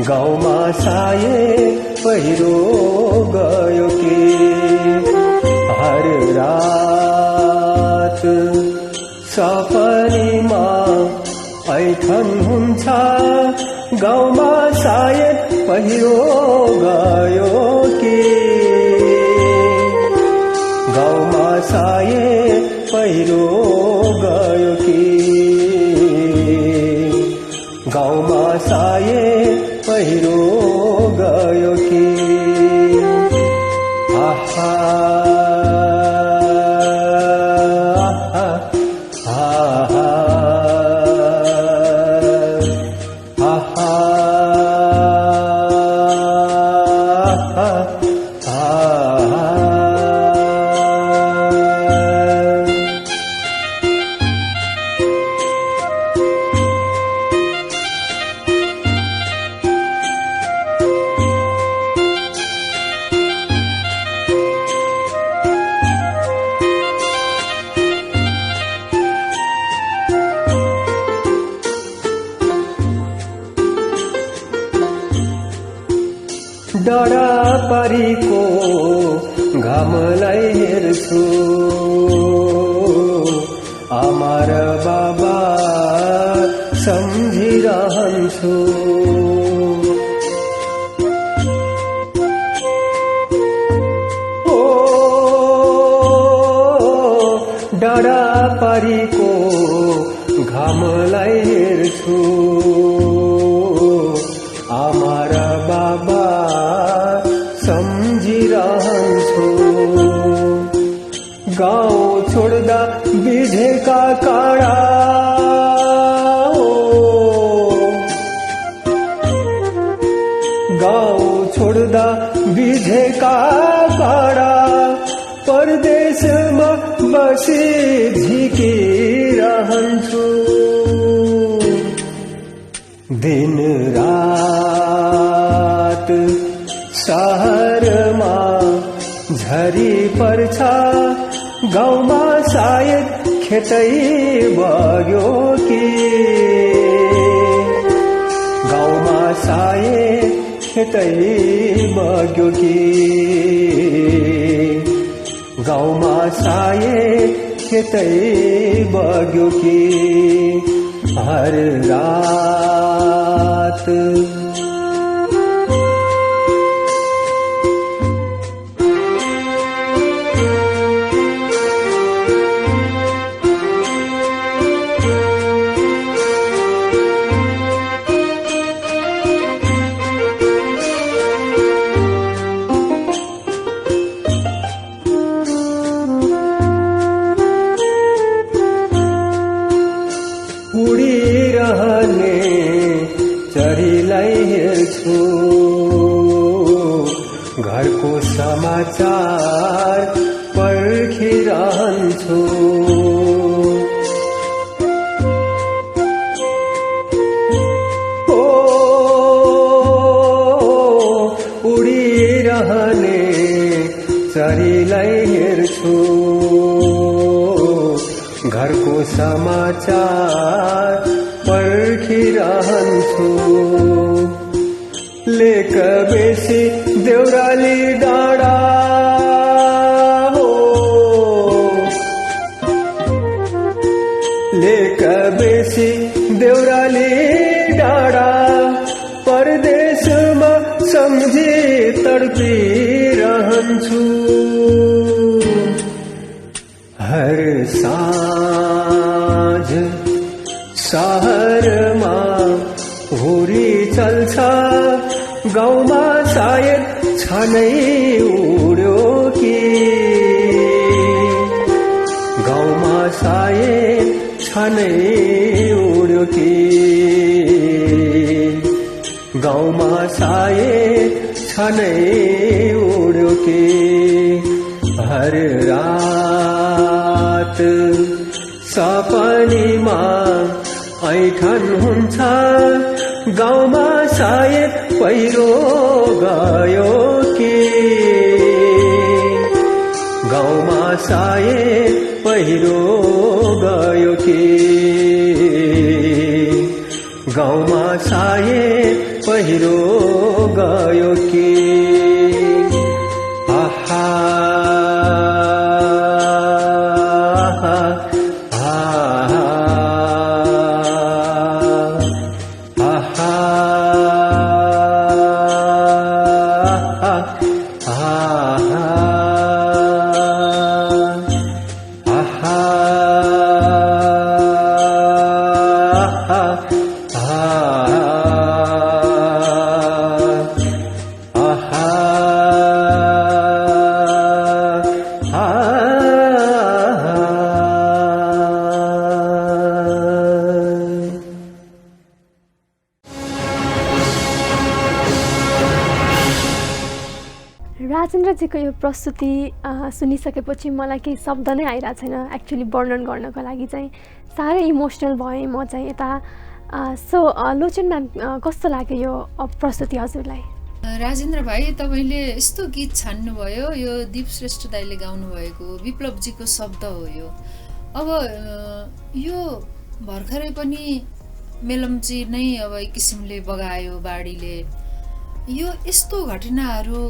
गाउँमा सायद पहिरो गयो कि। हर रात सपनीमा ऐठन हुन्छ, गाउँमा सायद पहिरो गयो कि, गाउँमा सायद पहिरो गयो कि, गाउँमा सायद पहिरो गयो कि। आहा डाँडा पारीको घामलाई हेर्छु, आमा र बाबा सम्झिरहन्छु। ओ डाँडा पारीको घामलाई हेर्छु, आमा र बाबा सम्झिरहन्छु। गाउँ छोड्दा बिझेका काँडा, गाउँ छोड्दा बिझेका काँडा, परदेशमा बसी झिकिरहन्छु। दिन रात शहरमा झरी पर्छ, गाउँमा सायद खेतै बग्यो कि, गाउँमा सायद खेतै बग्यो कि, गाउँमा सायद खेतै बग्यो कि। हर रात उडिरहने चरीलाई हेर्छु घरको समाचार पर्खिरहन्छु उडिरहने चरीलाई हेर्छु घरको समाचार पर्खिरहन्छु लेक बेसी देउराली डाँडा हो लेक बेसी देउराली डाँडा परदेशमा सम्झी तडपिरहन्छु हर साँझ शहरमा हुरी चल्छ गाउँमा सायद छनै उड्यो कि गाउँमा सायद छनै उड्यो कि गाउँमा सायद छनै उड्यो कि हर रात सपनीमा ऐठन हुन्छ गाउँमा सायद पहिरो गयो कि गाउँमा सायद पहिरो गयो कि गाउँमा सायद पहिरो गयो कि आहा राजेन्द्रजीको यो प्रस्तुति सुनिसकेपछि मलाई केही शब्द नै आइरहेको छैन एक्चुअली वर्णन गर्नको लागि चाहिँ साह्रै इमोसनल भएँ म चाहिँ यता सो लोचन म्याम कस्तो लाग्यो यो प्रस्तुति हजुरलाई राजेन्द्र भाइ तपाईँले यस्तो गीत छान्नुभयो यो दीप श्रेष्ठ दाइले गाउनुभएको विप्लवजीको शब्द हो यो अब यो भर्खरै पनि मेलम्ची नै अब एक किसिमले बगायो बाढीले यो यस्तो घटनाहरू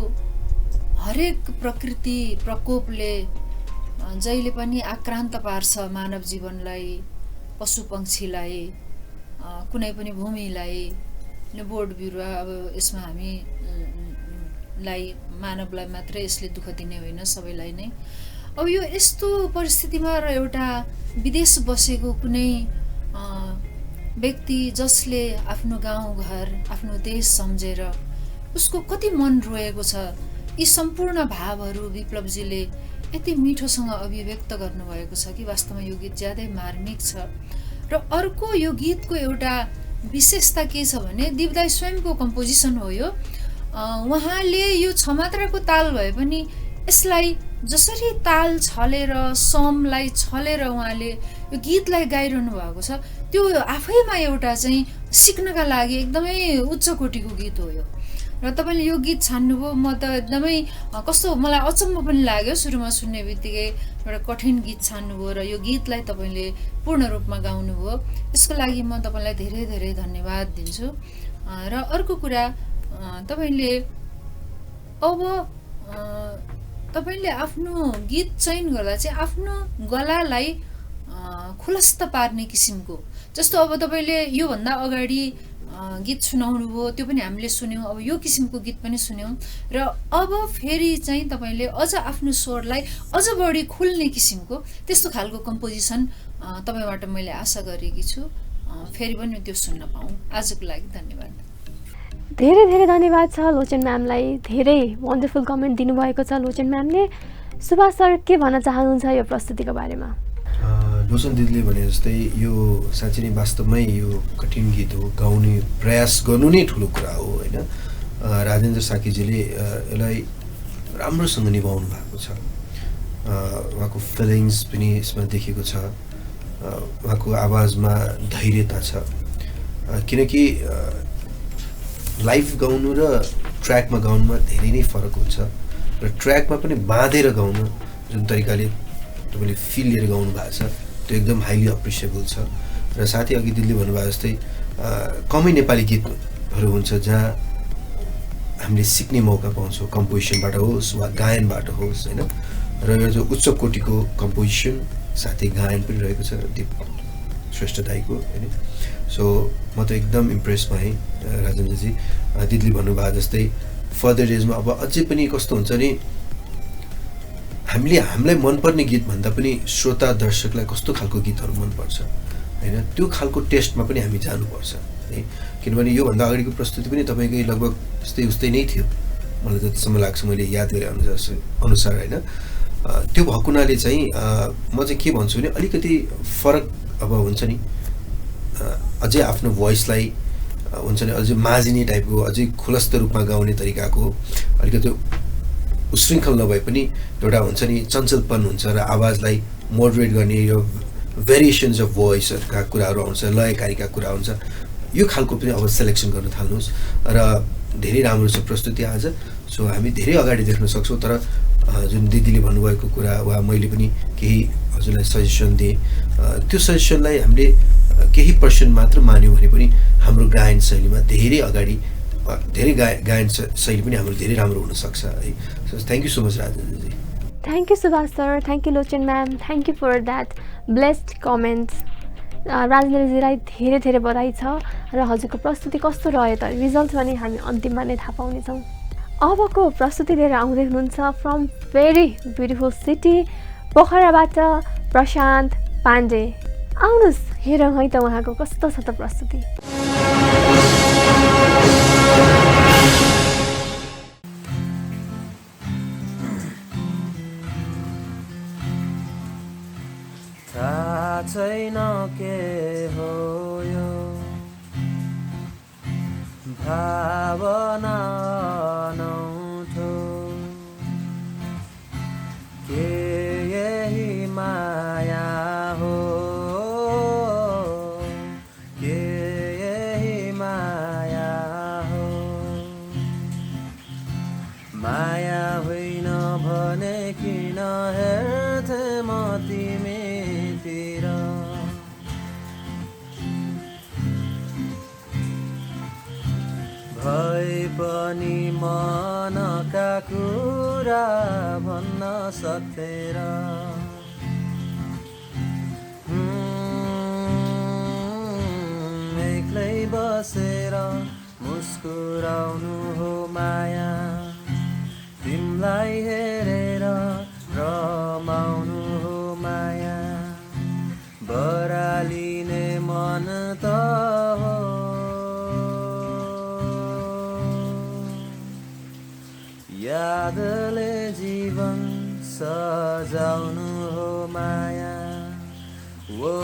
हरेक प्रकृति प्रकोपले जहिले पनि आक्रान्त पार्छ मानव जीवनलाई पशु पक्षीलाई कुनै पनि भूमिलाई बोट बिरुवा अब यसमा हामीलाई मानवलाई मात्रै यसले दुःख दिने होइन सबैलाई नै अब यो यस्तो परिस्थितिमा र एउटा विदेश बसेको कुनै व्यक्ति जसले आफ्नो गाउँघर आफ्नो देश सम्झेर उसको कति मन रोएको छ यी सम्पूर्ण भावहरू विप्लवजीले यति मिठोसँग अभिव्यक्त गर्नुभएको छ कि वास्तवमा यो गीत ज्यादै मार्मिक छ र अर्को यो गीतको एउटा विशेषता के छ भने दिपदाई स्वयंको कम्पोजिसन हो यो उहाँले यो 6 मात्राको ताल भए पनि यसलाई जसरी ताल छलेर समलाई छलेर उहाँले यो गीतलाई गाइरहनु भएको छ त्यो आफैमा एउटा चाहिँ सिक्नका लागि एकदमै उच्च कोटीको गीत हो यो र तपाईले यो गीत छान्नुभयो म त एकदमै कस्तो मलाई अचम्म पनि लाग्यो सुरुमा सुन्ने बित्तिकै एउटा कठिन गीत छान्नुभयो र यो गीतलाई तपाईले पूर्ण रूपमा गाउनुभयो यसको लागि म तपाईलाई धेरै धेरै धन्यवाद दिन्छु र अर्को कुरा तपाईले अब तपाईले आफ्नो गीत चयन गर्दा चाहिँ आफ्नो गलालाई खुलस्त पार्ने किसिमको जस्तो अब तपाईले यो भन्दा अगाडि गीत सुनाउनु भयो त्यो पनि हामीले सुन्यौं अब यो किसिमको गीत पनि सुन्यौं र अब फेरि चाहिँ तपाईले अझ आफ्नो स्वरलाई अझ बढी खुल्ने किसिमको त्यस्तो खालको कम्पोजिसन तपाईबाट मैले आशा गरेकी छु फेरि पनि त्यो सुन्न पाऊँ आजको लागि धन्यवाद धेरै धेरै धन्यवाद छ लोचन म्यामलाई धेरै वन्डरफुल कमेन्ट दिनुभएको छ लोचन म्यामले सुभाष सर के भन्न चाहनुहुन्छ यो प्रस्तुतिको बारेमा लोचन दिदीले भने जस्तै यो साँच्चै नै वास्तवमै यो कठिन गीत हो, गाउने प्रयास गर्नु नै ठुलो कुरा हो होइन। राजेन्द्र साकीजीले यसलाई राम्रोसँग निभाउनु भएको छ। उहाँको फिलिङ्स पनि यसमा देखेको छ, उहाँको आवाजमा धैर्यता छ। किनकि लाइभ गाउनु र ट्र्याकमा गाउनुमा धेरै नै फरक हुन्छ र ट्र्याकमा पनि बाँधेर गाउनु जुन तरिकाले तपाईँले फिल लिएर गाउनु भएको छ त्यो एकदम हाइली अप्रिसिएबल छ। र साथै अघि दिदीले भन्नुभयो जस्तै कमै नेपाली गीतहरू हुन्छ जहाँ हामीले सिक्ने मौका पाउँछौँ, कम्पोजिसनबाट होस् वा गायनबाट होस् होइन। र यो जो उच्च कोटिको कम्पोजिसन साथै गायन पनि रहेको छ दिप श्रेष्ठ दाईको होइन। सो म त एकदम इम्प्रेस भएँ राजेन्द्रजी। दिदीले भन्नुभयो जस्तै फर्दर डेजमा अब अझै पनि कस्तो हुन्छ नि, हामीलाई मनपर्ने गीत भन्दा पनि श्रोता दर्शकलाई कस्तो खालको गीतहरू मनपर्छ होइन, त्यो खालको टेस्टमा पनि हामी जानुपर्छ है। किनभने योभन्दा अगाडिको प्रस्तुति पनि तपाईँकै लगभग उस्तै नै थियो मलाई जतिसम्म लाग्छ, मैले याद गरे अनुसार होइन। त्यो भएको हुनाले चाहिँ म चाहिँ के भन्छु भने अलिकति फरक अब हुन्छ नि, अझै आफ्नो भोइसलाई हुन्छ नि अझै माझिने टाइपको, अझै खुलस्त रूपमा गाउने तरिकाको अलिकति उशृङ्खल नभए पनि एउटा हुन्छ नि चञ्चलपन हुन्छ र आवाजलाई मोडरेट गर्ने यो भेरिएसन्स अफ भोइसहरूका कुराहरू आउँछ, लयकारीका कुरा हुन्छ। यो खालको पनि अब सेलेक्सन गर्न थाल्नुहोस् र धेरै राम्रो छ प्रस्तुति आज। सो हामी धेरै अगाडि देख्न सक्छौँ। तर जुन दिदीले भन्नुभएको कुरा वा मैले पनि केही हजुरलाई सजेसन दिएँ, त्यो सजेसनलाई हामीले केही पर्सेन्ट मात्र मान्यौँ भने पनि हाम्रो गायन शैलीमा धेरै अगाडि धेरै गायन शैली पनि हाम्रो धेरै राम्रो हुनसक्छ है। So thank you so much Rajendra ji. Thank you Subhash sir, thank you Lochan ma'am, thank you for that blessed comments. राजेन्द्रजीलाई धेरै धेरै बधाई छ र हजुरको प्रस्तुति कस्तो रह्यो त रिजल्ट भने हामी अन्तिममा नै थाहा पाउनेछौँ। अबको प्रस्तुति लिएर आउँदै हुनुहुन्छ फ्रम भेरी ब्युटिफुल सिटी पोखराबाट प्रशान्त पाण्डे। आउनुहोस् हेरौँ है त उहाँको कस्तो छ त प्रस्तुति। थाहा छैन के हो यो भावना नौठो, के यही माया हो, के यही माया हो। माया होइन भने किन हेर्थे म तिमीतिर, भए पनि मनका कुरा भन्न सक्थेर। एक्लै बसेर मुस्कुराउनु हो माया, तिमीलाई हेरेर रमाउनु हो माया, बरालिने मन त हो। यादले जीवन सजाउनु हो माया, वो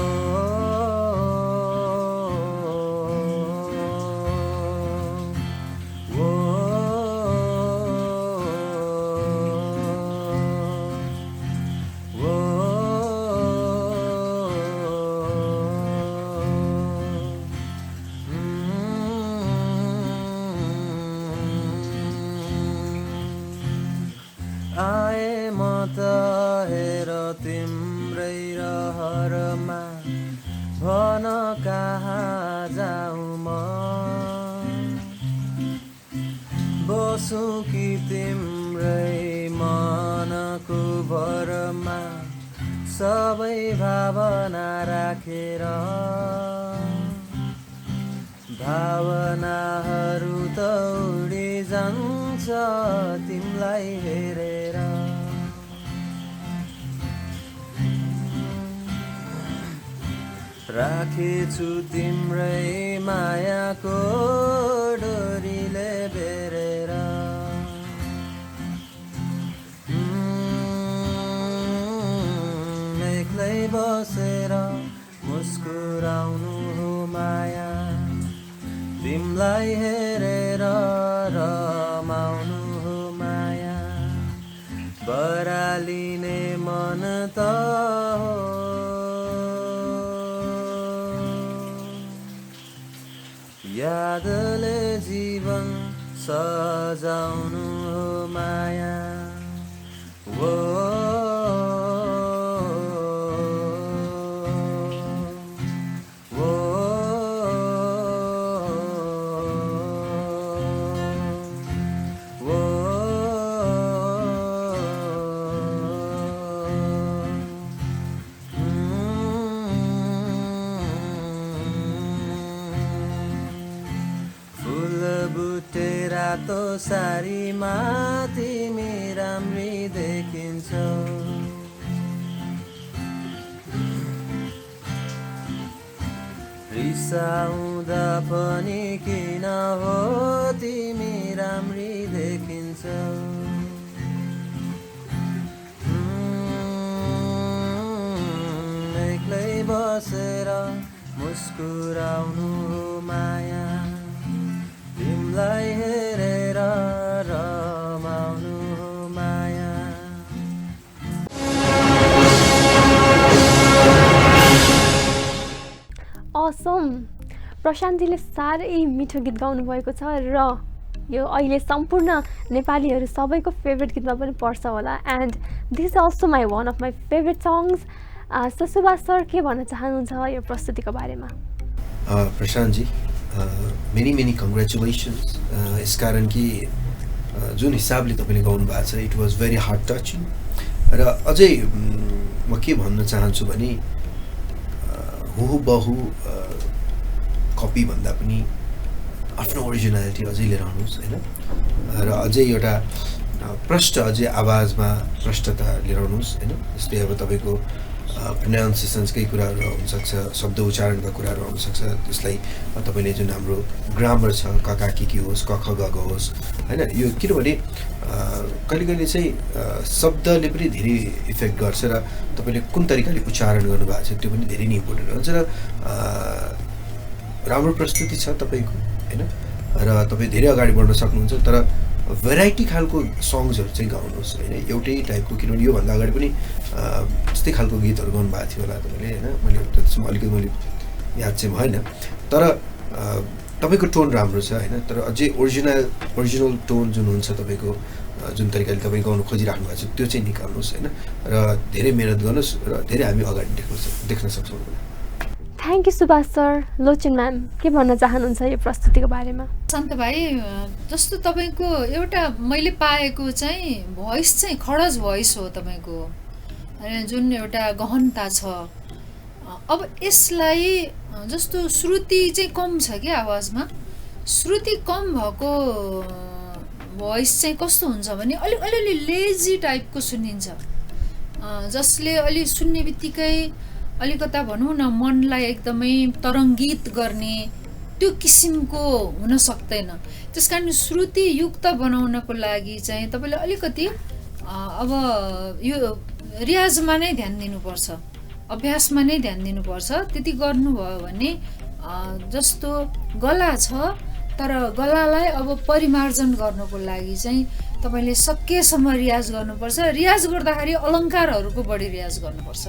आए म त हेर तिम्रै रहरमा, भन कहाँ जाऊँ म, बसु कि तिम्रै मनको भरमा, सबै भावना राखेर। भावनाहरू त उडी जान्छ तिमीलाई हेरेर। राखेछु तिम्रै मायाको डोरीले बेरेर। एक्लै बसेर मुस्कुराउनु हो माया तिमलाई हेरेर रमाउनु हो माया बरालिने मन त हो यादले जीवन सजाउनु हो माया वो रातो सारीमा तिमी राम्री देखिन्छौ रिसाउँदा पनि किन हो तिमी राम्री देखिन्छौ एक्लै बसेर मुस्कुराउनु हो माया तिमलाई हेरेर रमाउनु हो माया असम प्रशान्तजीले साह्रै मिठो गीत गाउनुभएको छ र यो अहिले सम्पूर्ण नेपालीहरू सबैको फेभरेट गीतमा पनि पर्छ होला and this also my one of my favourite songs Subhash sir के भन्न चाहनुहुन्छ यो प्रस्तुतिको बारेमा प्रशान्तजी मेनी कङ्ग्रेचुलेसन्स यसकारण कि जुन हिसाबले तपाईँले गाउनु भएको छ it was very heart touching र अझै म के भन्न चाहन्छु भने हुबहु कपी भन्दा पनि आफ्नो ओरिजिनालिटी अझै लिएर आउनुहोस् होइन र अझै एउटा प्रष्ट अझै आवाजमा प्रष्टता लिएर आउनुहोस् होइन जस्तै अब तपाईँको प्रोनाउन्सिएसन्सकै कुराहरू हुनसक्छ शब्द उच्चारणका कुराहरू आउनसक्छ त्यसलाई तपाईँले जुन हाम्रो ग्रामर छ कका के होस् क ख ग होस् होइन यो किनभने कहिले कहिले चाहिँ शब्दले पनि धेरै इफेक्ट गर्छ र तपाईँले कुन तरिकाले उच्चारण गर्नुभएको छ त्यो पनि धेरै नै इम्पोर्टेन्ट हुन्छ र राम्रो प्रस्तुति छ तपाईँको होइन र तपाईँ धेरै अगाडि बढ्न सक्नुहुन्छ तर भेराइटी खालको सङ्ग्सहरू चाहिँ गाउनुहोस् होइन एउटै टाइपको किनभने योभन्दा अगाडि पनि त्यस्तै खालको गीतहरू गाउनुभएको थियो होला तपाईँले होइन मैले त्यसमा अलिकति मैले याद चाहिँ भएन तर तपाईँको टोन राम्रो छ होइन तर अझै ओरिजिनल टोन जुन हुन्छ तपाईँको जुन तरिकाले तपाईँ गाउनु खोजिराख्नु भएको छ त्यो चाहिँ निकाल्नुहोस् होइन र धेरै मेहनत गर्नुहोस् र धेरै हामी अगाडि देख्न सक्छौँ। Thank you Subhash sir. Lochan ma'am के भन्न चाहनुहुन्छ यो प्रस्तुतिको बारेमा? सन्त भाइ जस्तो तपाईँको एउटा मैले पाएको चाहिँ भोइस चाहिँ खडज भोइस हो तपाईँको जुन एउटा गहनता छ। अब यसलाई जस्तो श्रुति चाहिँ कम छ क्या आवाजमा, श्रुति कम भएको भोइस चाहिँ कस्तो हुन्छ भने अलिअलि लेजी टाइपको सुनिन्छ जसले अलि सुन्ने बित्तिकै अलिकता भनौँ न मनलाई एकदमै तरङ्गित गर्ने त्यो किसिमको हुन सक्दैन। त्यस कारण श्रुति युक्त बनाउनको लागि चाहिँ तपाईँले अलिकति अब यो रियाजमा नै ध्यान दिनुपर्छ, अभ्यासमा नै ध्यान दिनुपर्छ। त्यति गर्नुभयो भने जस्तो गला छ तर गलालाई अब परिमार्जन गर्नको लागि चाहिँ तपाईँले सकेसम्म रियाज गर्नुपर्छ। रियाज गर्दाखेरि अलङ्कारहरूको बढी रियाज गर्नुपर्छ।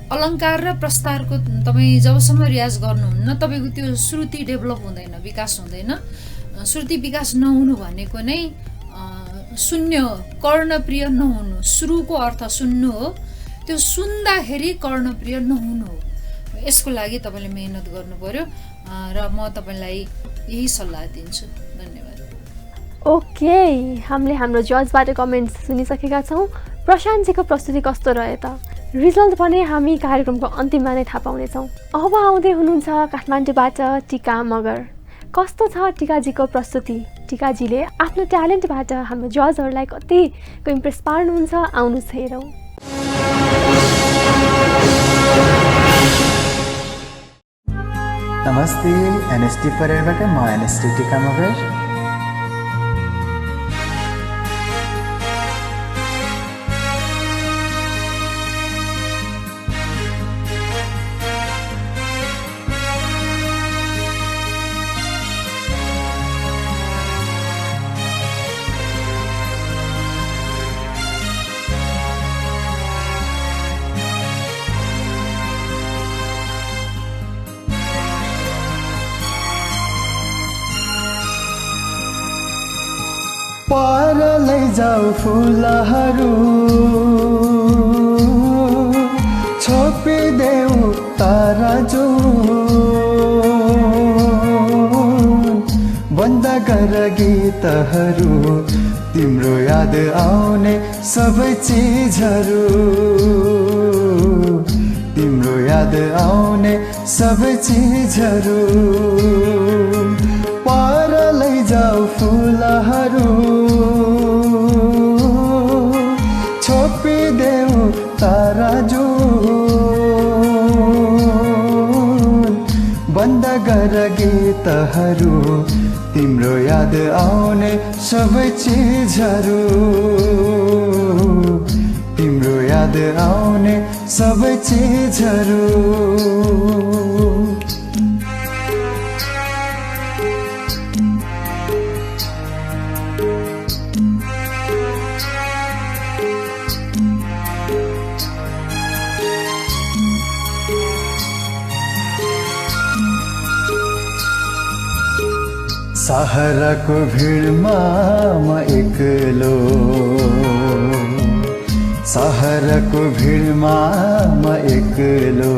अलङ्कार र प्रस्तारको तपाईँ जबसम्म रियाज गर्नुहुन्न तपाईँको त्यो श्रुति डेभलप हुँदैन, विकास हुँदैन। श्रुति विकास नहुनु भनेको नै शून्य हो, कर्णप्रिय नहुनु। श्रुको अर्थ सुन्नु हो, त्यो सुन्दाखेरि कर्णप्रिय नहुनु हो। यसको लागि तपाईँले मेहनत गर्नु पर्यो र म तपाईँलाई यही सल्लाह दिन्छु। धन्यवाद। ओके, हामीले हाम्रो जजबाट कमेन्ट्स सुनिसकेका छौँ। प्रशान्तजीको प्रस्तुति कस्तो रह्यो त? रिजल्ट पनि हामी कार्यक्रमको अन्तिममा नै थाहा पाउनेछौँ। अब आउँदै हुनुहुन्छ काठमाडौँबाट टिका मगर। कस्तो छ टिकाजीको प्रस्तुति? टिकाजीले आफ्नो ट्यालेन्टबाट हाम्रो जजहरूलाई कतिको इम्प्रेस पार्नुहुन्छ, आउनुहोस् हेरौँ। नमस्ते, एनएसटी परिवारबाट म एनएसटी टिका मगर। पर लैजाऊ फुलहरू छोपिदेऊ तारा बन्द गर गीतहरू तिम्रो याद आउने सबै चिजहरू तिम्रो याद आउने सबै चिजहरू पर लैजाऊ फुलहरू छोपिदेऊ तारा बन्द गर गीतहरू तिम्रो याद आउने सबै चिजहरू तिम्रो याद आउने सबै चिजहरू सहरको भिडमा म एक्लो सहरको भिडमा म एक्लो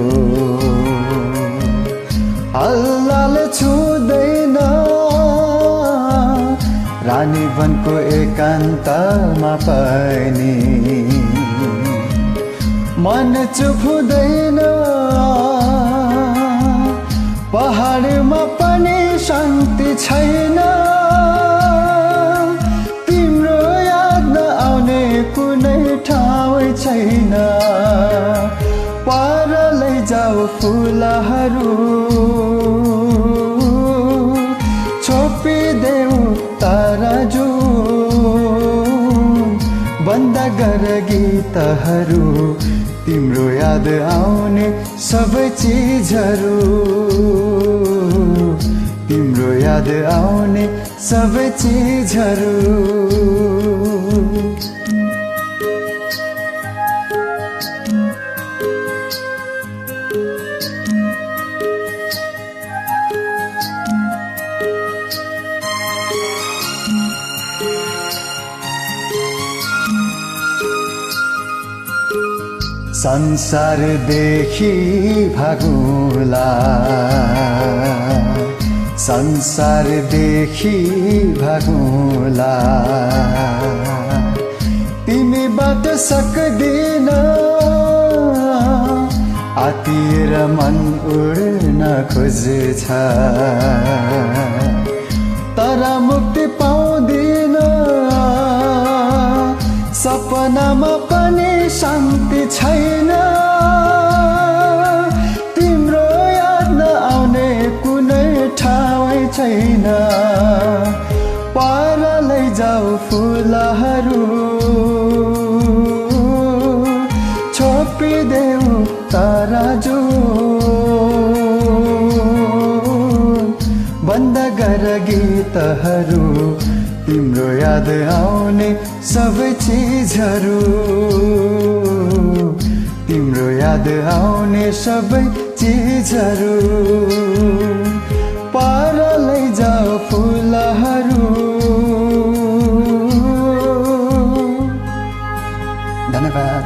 हल्लाल छुँदैन रानी वनको एकान्तमा पनि मन चुप हुँदैन पहाडमा पनि शान्ति छैन तिम्रो याद नआउने कुनै ठाउँ छैन पर लैजाऊ फुलहरू छोपिदेऊ तारा बन्द गर गीतहरू तिम्रो याद आउने सबै चिजहरू तिम्रो याद आउने सबै चिजहरू संसारदेखि भागुला संसारदेखि भागुला तिमीबाट सक्दिन आतिर मन उड्न खोज्छ तर मुक्ति पाउँदिन सपनामा पनि शान्ति छैन तिम्रो याद नआउने कुनै ठाउँ छैन पर लैजाऊ फुलहरू छोपिदेऊ तारा बन्द गर गीतहरू तिम्रो याद आउने सबै चिजहरू तिम्रो याद आउने सबै चिजहरू पर लैजाऊ फुलहरू धन्यवाद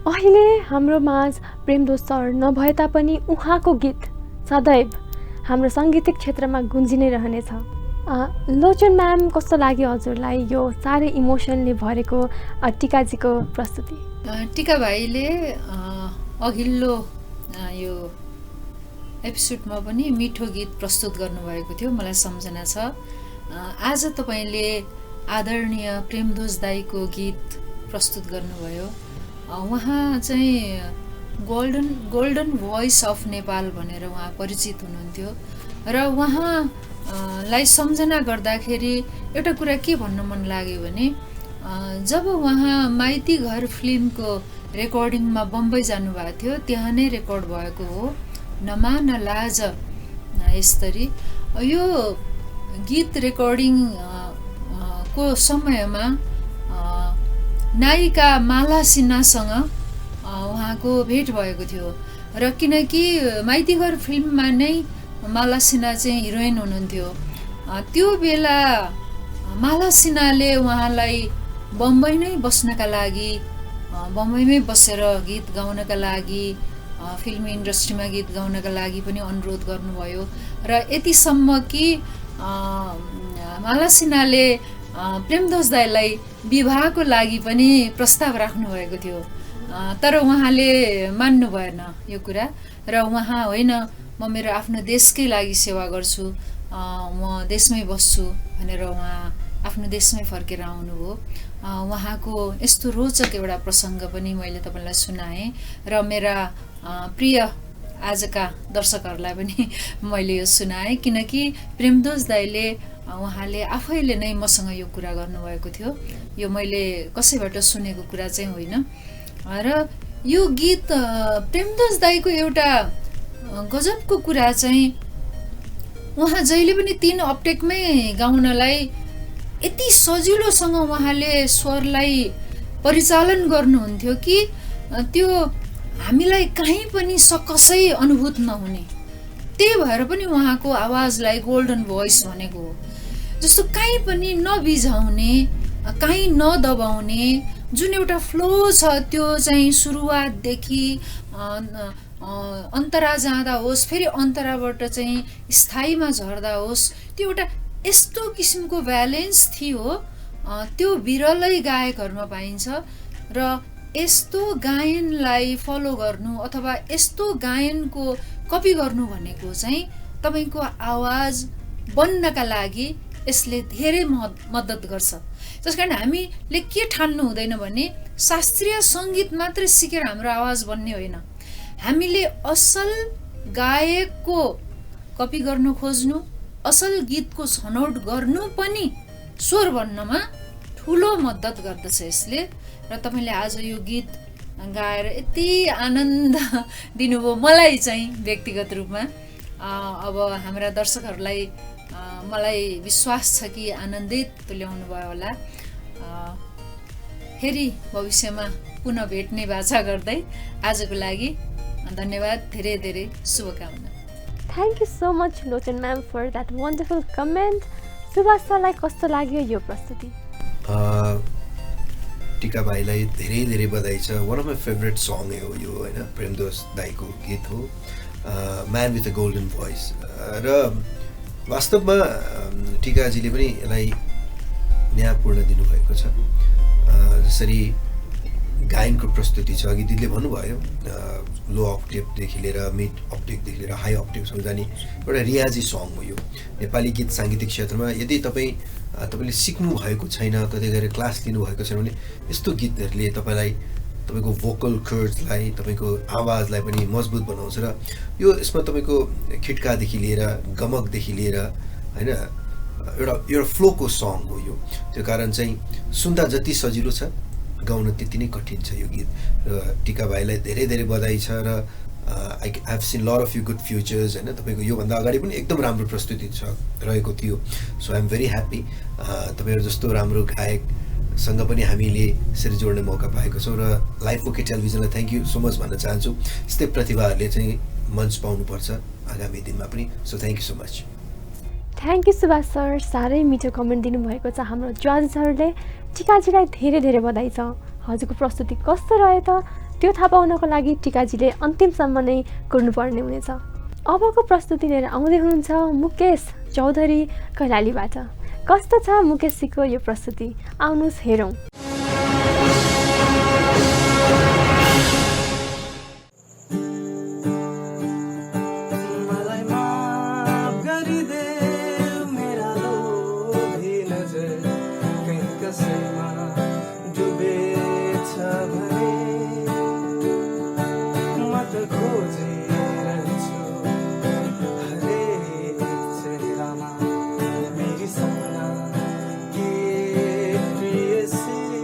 अहिले हाम्रो माझ प्रेमदोष सर नभए तापनि उहाँको गीत सदैव हाम्रो साङ्गीतिक क्षेत्रमा गुन्जिनै रहनेछ। लोचन म्याम कस्तो लाग्यो हजुरलाई यो साह्रै इमोसनले भरेको टिकाजीको प्रस्तुति? टिका भाइले अघिल्लो यो एपिसोडमा पनि मिठो गीत प्रस्तुत गर्नुभएको थियो, मलाई सम्झना छ। आज तपाईँले आदरणीय प्रेमदोष दाईको गीत प्रस्तुत गर्नुभयो। उहाँ चाहिँ गोल्डन भोइस अफ नेपाल भनेर उहाँ परिचित हुनुहुन्थ्यो र उहाँलाई सम्झना गर्दाखेरि एउटा कुरा के भन्न मन लाग्यो भने जब उहाँ माइती घर फिल्मको रेकर्डिङमा बम्बई जानुभएको थियो, त्यहाँ नै रेकर्ड भएको हो नमान लाज यसरी। यो गीत रेकर्डिङ को समयमा नायिका माला सिन्हासँग उहाँको भेट भएको थियो र किनकि माइतीघर फिल्ममा नै माला सिन्हा चाहिँ हिरोइन हुनुहुन्थ्यो। त्यो बेला माला सिन्हाले उहाँलाई बम्बई नै बस्नका लागि, बम्बईमै बसेर गीत गाउनका लागि, फिल्म इन्डस्ट्रीमा गीत गाउनका लागि पनि अनुरोध गर्नुभयो र यतिसम्म कि माला सिन्हाले प्रेमधोज दाइलाई विवाहको लागि पनि प्रस्ताव राख्नुभएको थियो, तर उहाँले मान्नु भएन यो कुरा र उहाँ होइन म मेरो आफ्नो देशकै लागि सेवा गर्छु, म देशमै बस्छु भनेर उहाँ आफ्नो देशमै फर्केर आउनुभयो। उहाँको यस्तो रोचक एउटा प्रसङ्ग पनि मैले तपाईँलाई सुनाएँ र मेरा प्रिय आजका दर्शकहरूलाई पनि मैले यो सुनाएँ, किनकि प्रेमधोज दाइले उहाँले आफैले नै मसँग यो कुरा गर्नुभएको थियो। यो मैले कसैबाट सुनेको कुरा चाहिँ होइन। र यो गीत प्रेमधोज दाइको एउटा गजबको कुरा चाहिँ उहाँ जहिले पनि 3 अप्टेकमै गाउनलाई यति सजिलोसँग उहाँले स्वरलाई परिचालन गर्नुहुन्थ्यो कि त्यो हामीलाई कहीँ पनि सकसै अनुभूत नहुने। त्यही भएर पनि उहाँको आवाजलाई गोल्डन भोइस भनेको हो। जस्तो कहीँ पनि नबिझाउने, कहीँ नदबाउने जुन एउटा फ्लो छ त्यो चाहिँ सुरुवातदेखि अन्तरा जाँदा होस्, फेरि अन्तराबाट चाहिँ स्थायीमा झर्दा होस्, त्यो एउटा यस्तो किसिमको ब्यालेन्स थियो, त्यो बिरलै गायकहरूमा पाइन्छ। र यस्तो गायनलाई फलो गर्नु अथवा यस्तो गायनको कपी गर्नु भनेको चाहिँ तपाईँको आवाज बन्नका लागि यसले धेरै मद्दत गर्छ। त्यसकारण हामीले के ठान्नु हुँदैन भने शास्त्रीय सङ्गीत मात्रै सिकेर हाम्रो आवाज बन्ने होइन, हामीले असल गायकको कपी गर्नु खोज्नु, असल गीतको छनौट गर्नु पनि स्वर बन्नमा ठुलो मद्दत गर्दछ यसले। र तपाईँले आज यो गीत गाएर यति आनन्द दिनुभयो मलाई चाहिँ व्यक्तिगत रूपमा। अब हाम्रा दर्शकहरूलाई मलाई विश्वास छ कि आनन्दित तुल्याउनु भयो होला। फेरि भविष्यमा पुनः भेट्ने बाचा गर्दै आजको लागि धन्यवाद, धेरै धेरै शुभकामना। Thank you so much Lochan ma'am for that wonderful comment. Subhash सरलाई कस्तो लाग्यो यो प्रस्तुति? टिका भाइलाई धेरै धेरै बधाई छ। One of my favourite song हो यो होइन, प्रेमधोज दाइको गीत हो, man with a golden voice. र वास्तवमा टिकाजीले पनि यसलाई न्यायपूर्ण दिनुभएको छ। जसरी गायनको प्रस्तुति छ, अघि दिदीले भन्नुभयो लो अक्टेभदेखि लिएर मिड अक्टेभदेखि लिएर हाई अक्टेभसम्म जाने एउटा रियाजी सङ हो यो नेपाली गीत साङ्गीतिक क्षेत्रमा। यदि तपाईँले सिक्नु भएको छैन, कतै गएर क्लास लिनुभएको छैन भने यस्तो गीतहरूले तपाईँको भोकल कर्ड्सलाई, तपाईँको आवाजलाई पनि मजबुत बनाउँछ। र यसमा तपाईँको खिटकादेखि लिएर गमकदेखि लिएर होइन एउटा फ्लोको सङ हो यो। त्यो कारण चाहिँ सुन्दा जति सजिलो छ गाउन त्यति नै कठिन छ यो गीत। र टिका भाइलाई धेरै धेरै बधाई छ। र I have seen lot of you good futures होइन। तपाईँको योभन्दा अगाडि पनि एकदम राम्रो प्रस्तुति रहेको थियो। So I am very happy. तपाईँहरू जस्तो राम्रो गायकसँग पनि हामीले यसरी जोड्ने मौका पाएको छौँ। र लाइफ ओके टेलिभिजनलाई थ्याङ्क यू सो मच भन्न चाहन्छु। यस्तै प्रतिभाहरूले चाहिँ मञ्च पाउनुपर्छ आगामी दिनमा पनि। So thank you so much. Thank you Subhash sir, साह्रै मिठो कमेन्ट दिनुभएको छ हाम्रो जजहरूले। टिकाजीलाई धेरै धेरै बधाई छ। हजुरको प्रस्तुति कस्तो रह्यो त त्यो थाहा पाउनको लागि टिकाजीले अन्तिमसम्म नै कुर्नुपर्ने हुनेछ। अबको प्रस्तुति लिएर आउँदै हुनुहुन्छ मुकेश चौधरी कैलालीबाट। कस्तो छ मुकेशजीको यो प्रस्तुति, आउनुहोस् हेरौँ। मेरी सपना के प्रिय सी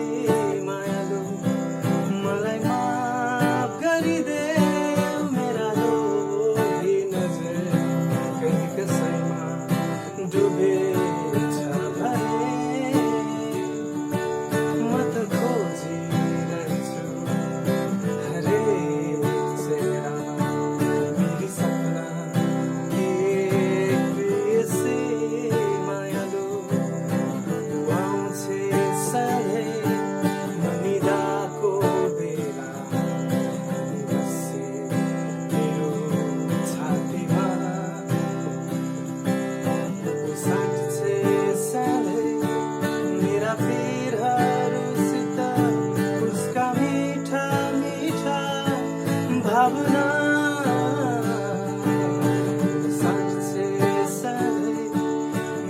भावना साँच्चै सधैँ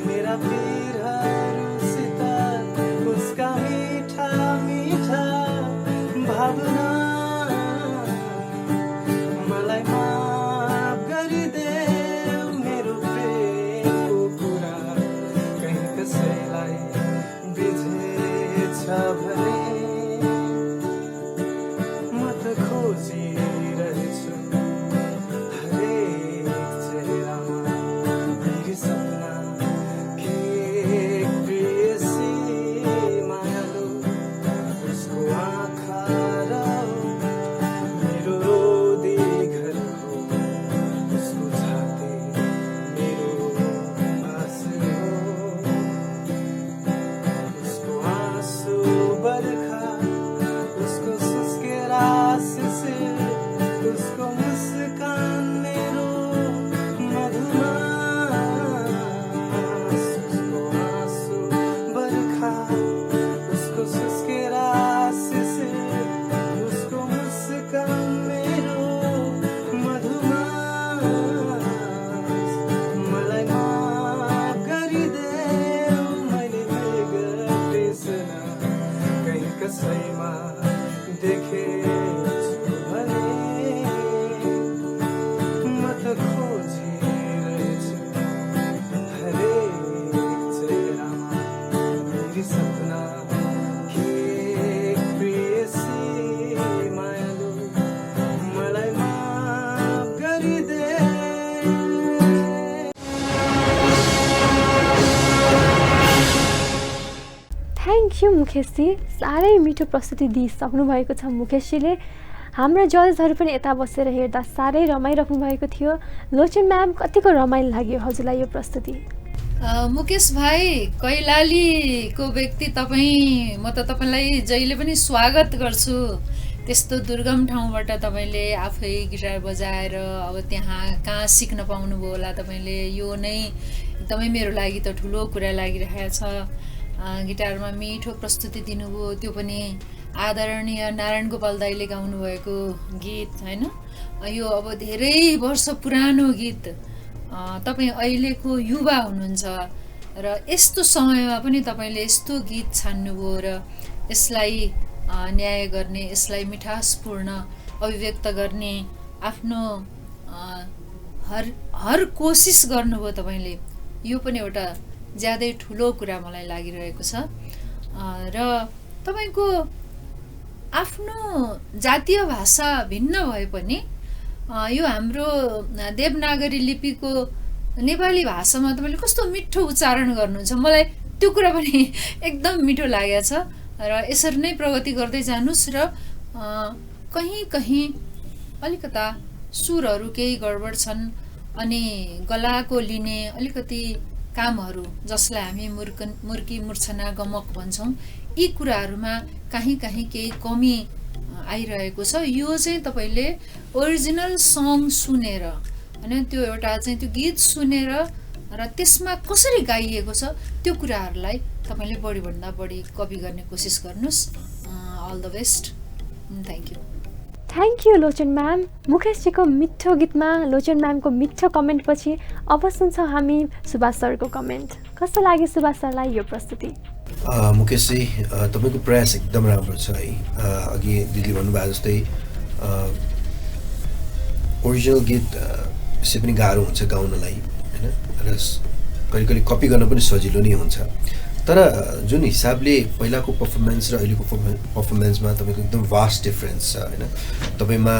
मेरा पिरहरूसित उसका मीठा मीठा भावना मलाई माफ गरिदेऊ मेरो प्रेमको कुरा कहीँ कसैलाई बिझेछ भने म त खोजिरहेछु हरेक चेहरामा मेरी सपना के प्रेयसी मायालु उसको आँखा र मेरो रोदी घर हो उसको छाती मेरो आँसु हो उसको आँसु बर्खा उसको सुस्केरा शिशिर उसको मुस्कान मेरो मधुमास उसको आँसु बर्खा उसको सुस्केरा शिशिर उसको मुस्कान मेरो मधुमास मलाई माफ गरिदेऊ मैले बेगर्तेसना कहीँ कसैमा देखेछु भने म त खोजिरहेछु हरेक चेहरामा मेरी सपना के प्रेयसी मायालु मलाई माफ गरिदे थ्याङ्क यू मुकेशजी, साह्रै मिठो प्रस्तुति दिइसक्नु भएको छ मुकेशजीले। हाम्रा जजेसहरू पनि यता बसेर हेर्दा साह्रै रमाइरहनु भएको थियो। लोचन म्याम, कतिको रमाइलो लाग्यो हजुरलाई यो प्रस्तुति? मुकेश भाइ, कैलालीको व्यक्ति तपाईँ, म त तपाईँलाई जहिले पनि स्वागत गर्छु। त्यस्तो दुर्गम ठाउँबाट तपाईँले आफै गिटार बजाएर अब त्यहाँ कहाँ सिक्न पाउनुभयो होला तपाईँले, यो नै एकदमै मेरो लागि त ठुलो कुरा लागिरहेको छ। गिटारमा मिठो प्रस्तुति दिनुभयो, त्यो पनि आदरणीय नारायण गोपाल दाइले गाउनुभएको गीत होइन। यो अब धेरै वर्ष पुरानो गीत, तपाईँ अहिलेको युवा हुनुहुन्छ र यस्तो समयमा पनि तपाईँले यस्तो गीत छान्नुभयो र यसलाई न्याय गर्ने, यसलाई मिठासपूर्ण अभिव्यक्त गर्ने आफ्नो हर कोसिस गर्नुभयो तपाईँले। यो पनि एउटा ज्यादै ठुलो कुरा मलाई लागिरहेको छ। र तपाईँको आफ्नो जातीय भाषा भिन्न भए पनि यो हाम्रो देवनागरी लिपिको नेपाली भाषामा तपाईँले कस्तो मिठो उच्चारण गर्नुहुन्छ, मलाई त्यो कुरा पनि एकदम मिठो लागेको छ। र यसरी नै प्रगति गर्दै जानुहोस् र कहीँ कहीँ अलिकता सुरहरू केही गडबड छन् अनि गलाको लिने अलिकति कामहरू जसलाई हामी मुर्की मूर्छना गमक भन्छौँ, यी कुराहरूमा कहीँ कहीँ केही कमी आइरहेको छ। यो चाहिँ तपाईँले ओरिजिनल सङ सुनेर होइन, त्यो एउटा चाहिँ त्यो गीत सुनेर र त्यसमा कसरी गाइएको छ त्यो कुराहरूलाई तपाईँले बढीभन्दा बढी कपी गर्ने कोसिस गर्नुहोस्। All the best, thank you. Thank you Lochan ma'am. मुकेशजीको मिठो गीतमा लोचन म्यामको मिठो कमेन्टपछि अब सुन्छौँ हामी सुभाष सरको कमेन्ट। कस्तो लाग्यो सुभाष सरलाई यो प्रस्तुति? मुकेशजी, तपाईँको प्रयास एकदम राम्रो छ है। अघि दिदीले भन्नुभयो जस्तै ओरिजिनल गीत यसै पनि गाह्रो हुन्छ गाउनलाई होइन, र कहिले कहिले कपी गर्न पनि सजिलो नै हुन्छ। तर जुन हिसाबले पहिलाको पर्फर्मेन्स र अहिलेको पर्फर्मेन्समा तपाईँको एकदम वास्ट डिफ्रेन्स छ होइन। तपाईँमा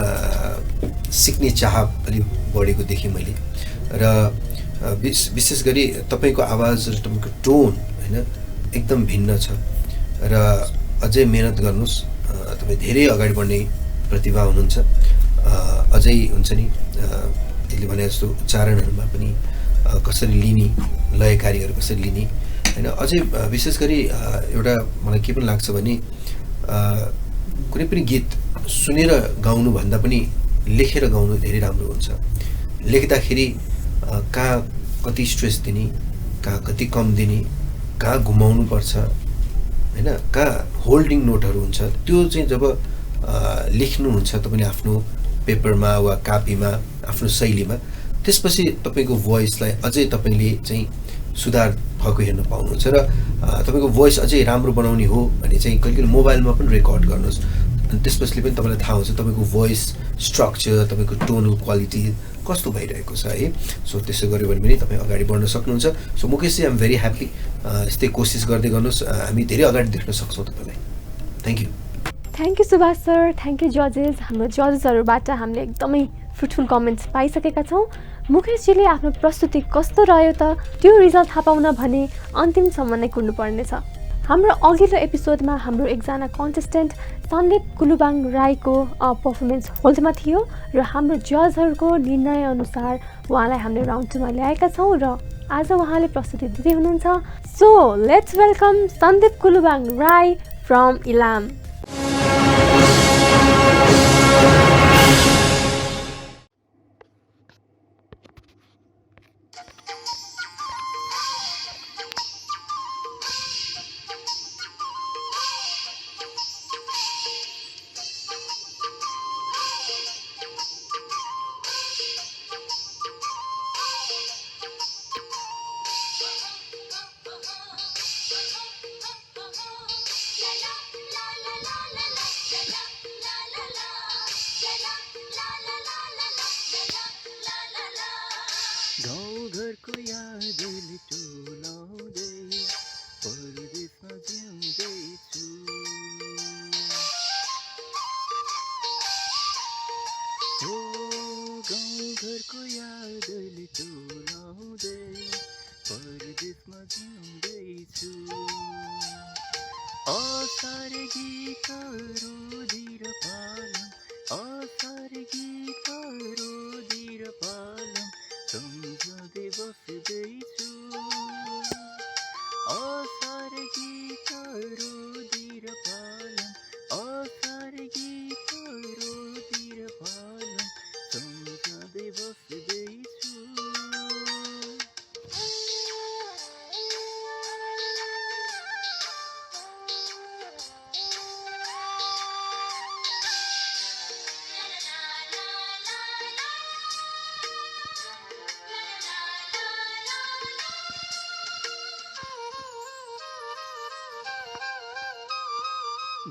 सिक्ने चाह अलिक बढेको देखेँ मैले। र विशेष गरी तपाईँको आवाज र तपाईँको टोन होइन एकदम भिन्न छ। र अझै मेहनत गर्नुहोस्, तपाईँ धेरै अगाडि बढ्ने प्रतिभा हुनुहुन्छ। अझै हुन्छ नि त्यसले भने जस्तो उच्चारणहरूमा पनि कसरी लिने, लयकारीहरू कसरी लिने होइन। अझै विशेष गरी एउटा मलाई के पनि लाग्छ भने कुनै पनि गीत सुनेर गाउनुभन्दा पनि लेखेर गाउनु धेरै राम्रो हुन्छ। लेख्दाखेरि कहाँ कति स्ट्रेस दिने, कहाँ कति कम दिने, कहाँ घुमाउनु पर्छ होइन, कहाँ होल्डिङ नोटहरू हुन्छ, त्यो चाहिँ जब लेख्नुहुन्छ तपाईँले आफ्नो पेपरमा वा कापीमा आफ्नो शैलीमा, त्यसपछि तपाईँको भोइसलाई अझै तपाईँले चाहिँ सुधार भएको हेर्न पाउनुहुन्छ। र तपाईँको भोइस अझै राम्रो बनाउने हो भने चाहिँ कहिले कहिले मोबाइलमा पनि रेकर्ड गर्नुहोस्, अनि त्यसपछि पनि तपाईँलाई थाहा हुन्छ तपाईँको भोइस स्ट्रक्चर, तपाईँको टोनल क्वालिटी कस्तो भइरहेको छ है। सो त्यसो गऱ्यो भने पनि तपाईँ अगाडि बढ्न सक्नुहुन्छ। So Mukeshji, I am very happy. यस्तै कोसिस गर्दै गर्नुहोस्, हामी धेरै अगाडि देख्न सक्छौँ तपाईँलाई। Thank you. Thank you Subhash sir, thank you जजेस। हाम्रो जजेसहरूबाट हामीले एकदमै फ्रुटफुल कमेन्ट्स पाइसकेका छौँ। मुकेशजीले आफ्नो प्रस्तुति कस्तो रह्यो त त्यो रिजल्ट थाहा पाउन भने अन्तिमसम्म नै कुर्नुपर्नेछ। हाम्रो अघिल्लो एपिसोडमा हाम्रो एकजना कन्टेस्टेन्ट सन्दीप कुलुबाङ राईको पर्फर्मेन्स होल्डमा थियो र हाम्रो जजहरूको निर्णयअनुसार उहाँलाई हामीले राउन्ड 2मा ल्याएका छौँ र आज उहाँले प्रस्तुति दिँदै हुनुहुन्छ। So let's welcome Sandeep Kulubang Rai from Ilam. गाउँघरको यादले टोलाउँदै परदेशमा जिउँदैछु। हो गाउँघरको यादले टोलाउँदै परदेशमा जिउँदैछु। असारे गीतहरू दिएर पालम, असारे गीतहरू दिएर पालम सम्झँदै बस्दैछु। असारे गीतहरू दिएर पालम, असारे गीतहरू दिएर पालम सम्झँदै बस्दैछु।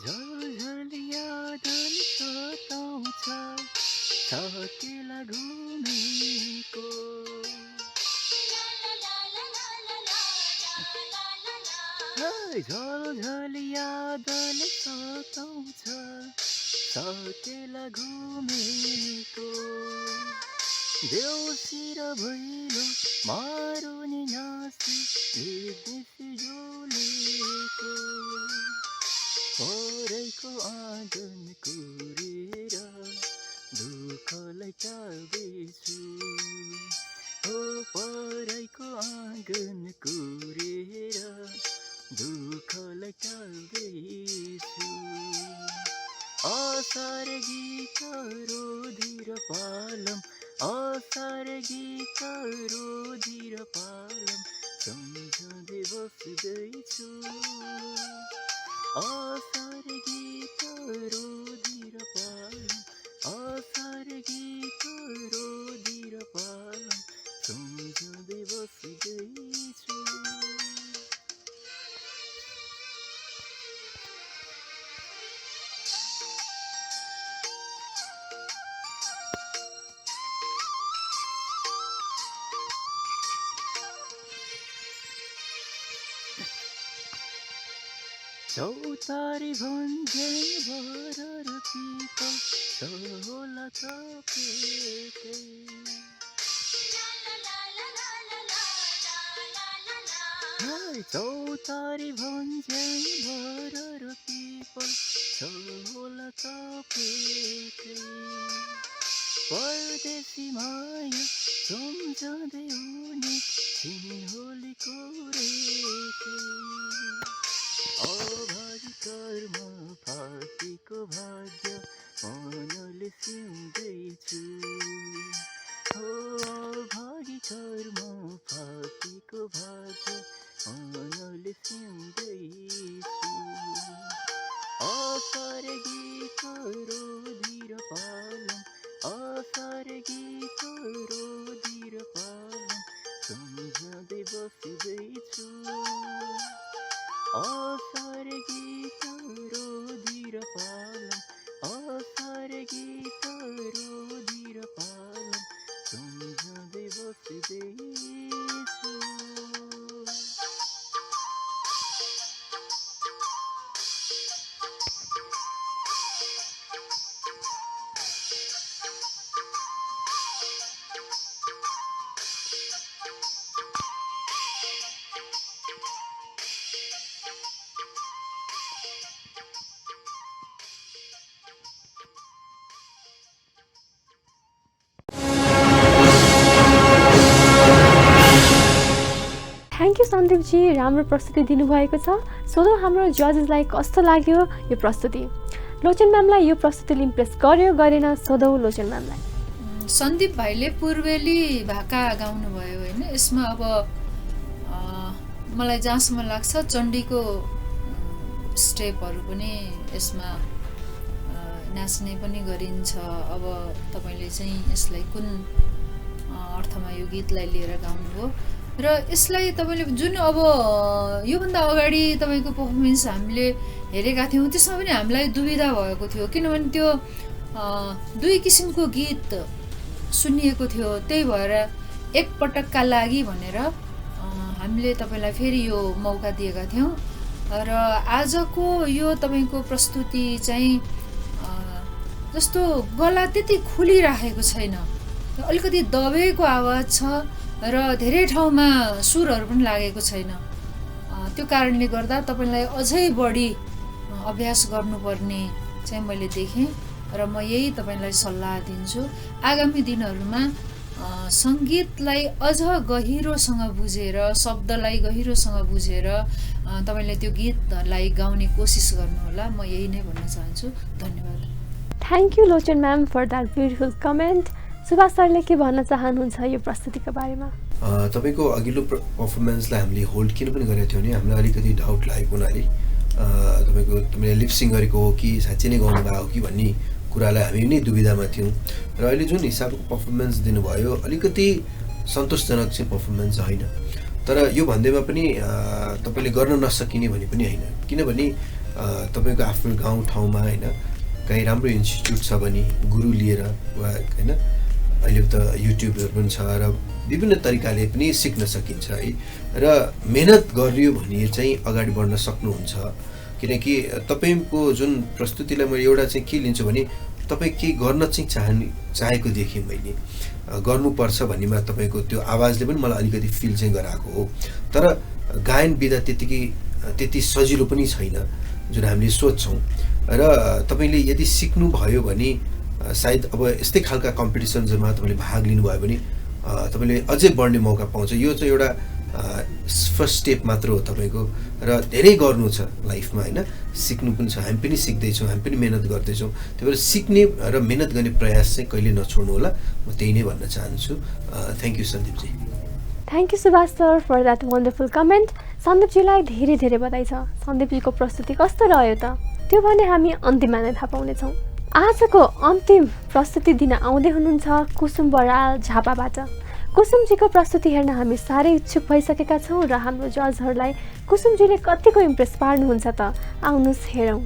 झलझल यादले सताउँछ सकेला घुमेको। झलझल यादले सताउँछ सकेला घुमेको। देउसी र भैलो मारुनी नासी विदेशी जोलेको। परैको आँगन कुरेर दुःखलाई टाल्दैछु। हो परैको आँगन कुरेर दुःखलाई टाल्दैछु। असारे गीतहरू दिएर पालम, असारे गीतहरू दिएर पालम सम्झँदै बस्दैछु। असारे गीतहरू दिएर पालम, असारे गीतहरू दिएर पालम सम्झँदै बस्दैछु। चौतारी भन्जे भरर पिपल होला तपेकै। चौतारी भन्जे भरर पिपल होला तपेकै। परदेशी माया सम्झँदै उनी सिन्होलीको रेकै। अभागी कर्म फाँसीको भाग्य मनले सिउँदैछु। हो अभागी कर्म फाँसीको भाग्य मनले सिउँदैछु। असारे गीतहरू दिएर पालम, थ्याङ्क यू सन्दीपजी, राम्रो प्रस्तुति दिनुभएको छ। सोधौँ हाम्रो जजेसलाई कस्तो लाग्यो यो प्रस्तुति। लोचन म्यामलाई यो प्रस्तुतिले इम्प्रेस गर्यो गरेन, सोधौँ लोचन म्यामलाई। सन्दीप भाइले पूर्वेली भाका गाउनुभयो होइन, यसमा अब मलाई जहाँसम्म लाग्छ चण्डीको स्टेपहरू पनि यसमा नाच्ने पनि गरिन्छ। अब तपाईँले चाहिँ यसलाई कुन अर्थमा यो गीतलाई लिएर गाउनुभयो र यसलाई तपाईँले जुन अब योभन्दा अगाडि तपाईँको पर्फर्मेन्स हामीले हेरेका थियौँ त्यसमा पनि हामीलाई दुविधा भएको थियो, किनभने त्यो दुई किसिमको गीत सुनिएको थियो। त्यही भएर एकपटकका लागि भनेर हामीले तपाईँलाई फेरि यो मौका दिएका थियौँ र आजको यो तपाईँको प्रस्तुति चाहिँ जस्तो गला त्यति खुलिराखेको छैन, अलिकति दबेको आवाज छ र धेरै ठाउँमा सुरहरू पनि लागेको छैन। त्यो कारणले गर्दा तपाईँलाई अझै बढी अभ्यास गर्नुपर्ने चाहिँ मैले देखेँ र म यही तपाईँलाई सल्लाह दिन्छु। आगामी दिनहरूमा सङ्गीतलाई अझ गहिरोसँग बुझेर, शब्दलाई गहिरोसँग बुझेर तपाईँले त्यो गीतलाई गाउने कोसिस गर्नुहोला, म यही नै भन्न चाहन्छु। धन्यवाद। Thank you Lochan ma'am for that beautiful comment. Subhash सरले के भन्न चाहनुहुन्छ यो प्रस्तुतिको बारेमा? तपाईँको अघिल्लो पर्फर्मेन्सलाई हामीले होल्ड किन पनि गरेको थियो भने हामीलाई अलिकति डाउट लागेको हुनाले तपाईँले लिपसिङ गरेको हो कि साँच्चै नै गाउनु भएको हो कि भन्ने कुरालाई हामी नै दुविधामा थियौँ र अहिले जुन हिसाबको पर्फर्मेन्स दिनुभयो अलिकति सन्तोषजनक चाहिँ पर्फर्मेन्स होइन। तर यो भन्दैमा पनि तपाईँले गर्न नसकिने भने पनि होइन, किनभने तपाईँको आफ्नो गाउँ ठाउँमा होइन कहीँ राम्रो इन्स्टिट्युट छ भने गुरु लिएर वा होइन अहिले त युट्युबहरू पनि छ र विभिन्न तरिकाले पनि सिक्न सकिन्छ है र मेहनत गरियो भने चाहिँ अगाडि बढ्न सक्नुहुन्छ। किनकि तपाईँको जुन प्रस्तुतिलाई मैले एउटा चाहिँ के लिन्छु भने तपाईँ केही गर्न चाहिँ चाहेको देखेँ मैले, गर्नुपर्छ भन्नेमा तपाईँको त्यो आवाजले पनि मलाई अलिकति फिल चाहिँ गराएको हो। तर गायन विधा त्यति सजिलो पनि छैन जुन हामीले सोध्छौँ र तपाईँले यदि सिक्नुभयो भने सायद अब यस्तै खालका कम्पिटिसन्सहरूमा तपाईँले भाग लिनुभयो भने तपाईँले अझै बढ्ने मौका पाउँछ। यो चाहिँ एउटा फर्स्ट स्टेप मात्र हो तपाईँको र धेरै गर्नु छ लाइफमा होइन, सिक्नु पनि छ। हामी पनि सिक्दैछौँ, हामी पनि मेहनत गर्दैछौँ। त्यही भएर सिक्ने र मेहनत गर्ने प्रयास चाहिँ कहिले नछोड्नु होला, म त्यही नै भन्न चाहन्छु। Thank you Sandeep ji. Thank you Subhash sir for that wonderful comment. सन्दीपजीलाई धेरै धेरै बधाई छ। सन्दीपजीको प्रस्तुति कस्तो रह्यो त त्यो भने हामी अन्तिममा नै थाहा पाउनेछौँ। आजको अन्तिम प्रस्तुति दिन आउँदै हुनुहुन्छ कुसुम बराल झापाबाट। कुसुमजीको प्रस्तुति हेर्न हामी साह्रै इच्छुक भइसकेका छौँ र हाम्रो जजहरूलाई कुसुमजीले कतिको इम्प्रेस पार्नुहुन्छ त आउनुहोस् हेरौँ।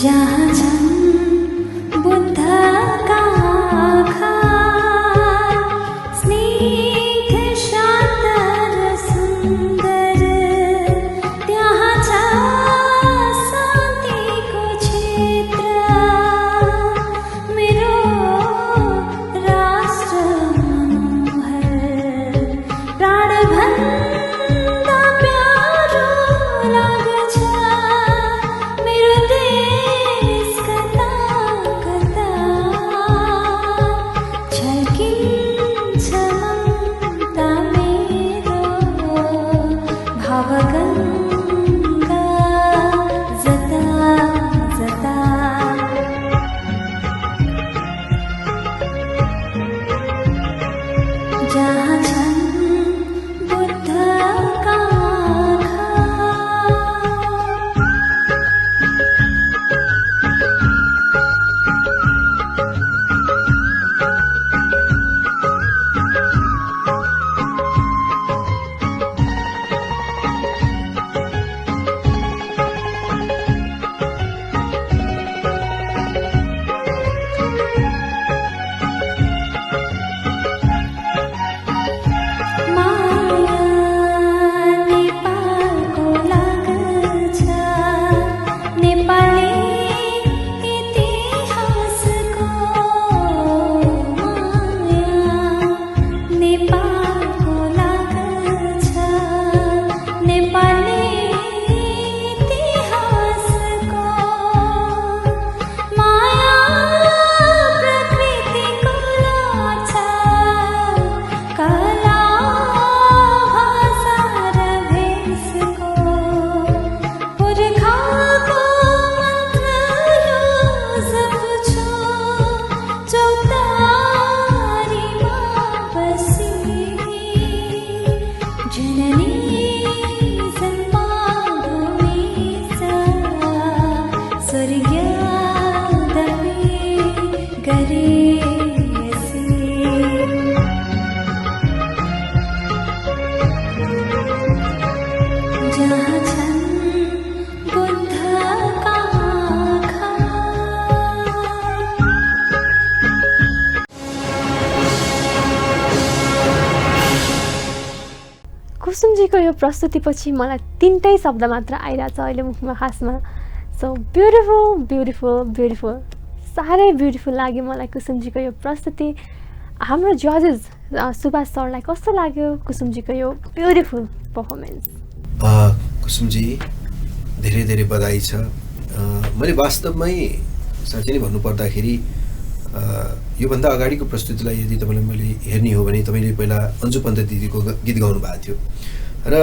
जहाँ छन् बुद्ध का आँखा स्निग्ध शान्त र सुन्दर, त्यहाँ छ शान्तिको क्षेत्र। मेरो राष्ट्र मनोहर प्राणभन्दा प्यारो लाग्छ। मेरो देश कता कता छल्किन्छ ममता मेरो भावगङ्गा जता जता। जहाँ छन् बुद्ध का आँखा जहाँ छन् बुद्धका आँखा। कुसुमजीको यो प्रस्तुतिपछि मलाई 3टै शब्द मात्र आइरहेछ अहिले मुखमा खासमा। सो ब्युटिफुल ब्युटिफुल ब्युटिफुल, साह्रै ब्युटिफुल लाग्यो मलाई कुसुमजीको यो प्रस्तुति। हाम्रो जजेस सुभाष सरलाई कस्तो लाग्यो कुसुमजीको यो ब्युटिफुल पर्फर्मेन्स? कुसुमजी धेरै धेरै बधाई छ। मैले वास्तवमै साँच्चै नै भन्नुपर्दाखेरि योभन्दा अगाडिको प्रस्तुतिलाई यदि तपाईँले मैले हेर्ने हो भने तपाईँले पहिला अन्जु पन्त दिदीको गीत गाउनु भएको थियो र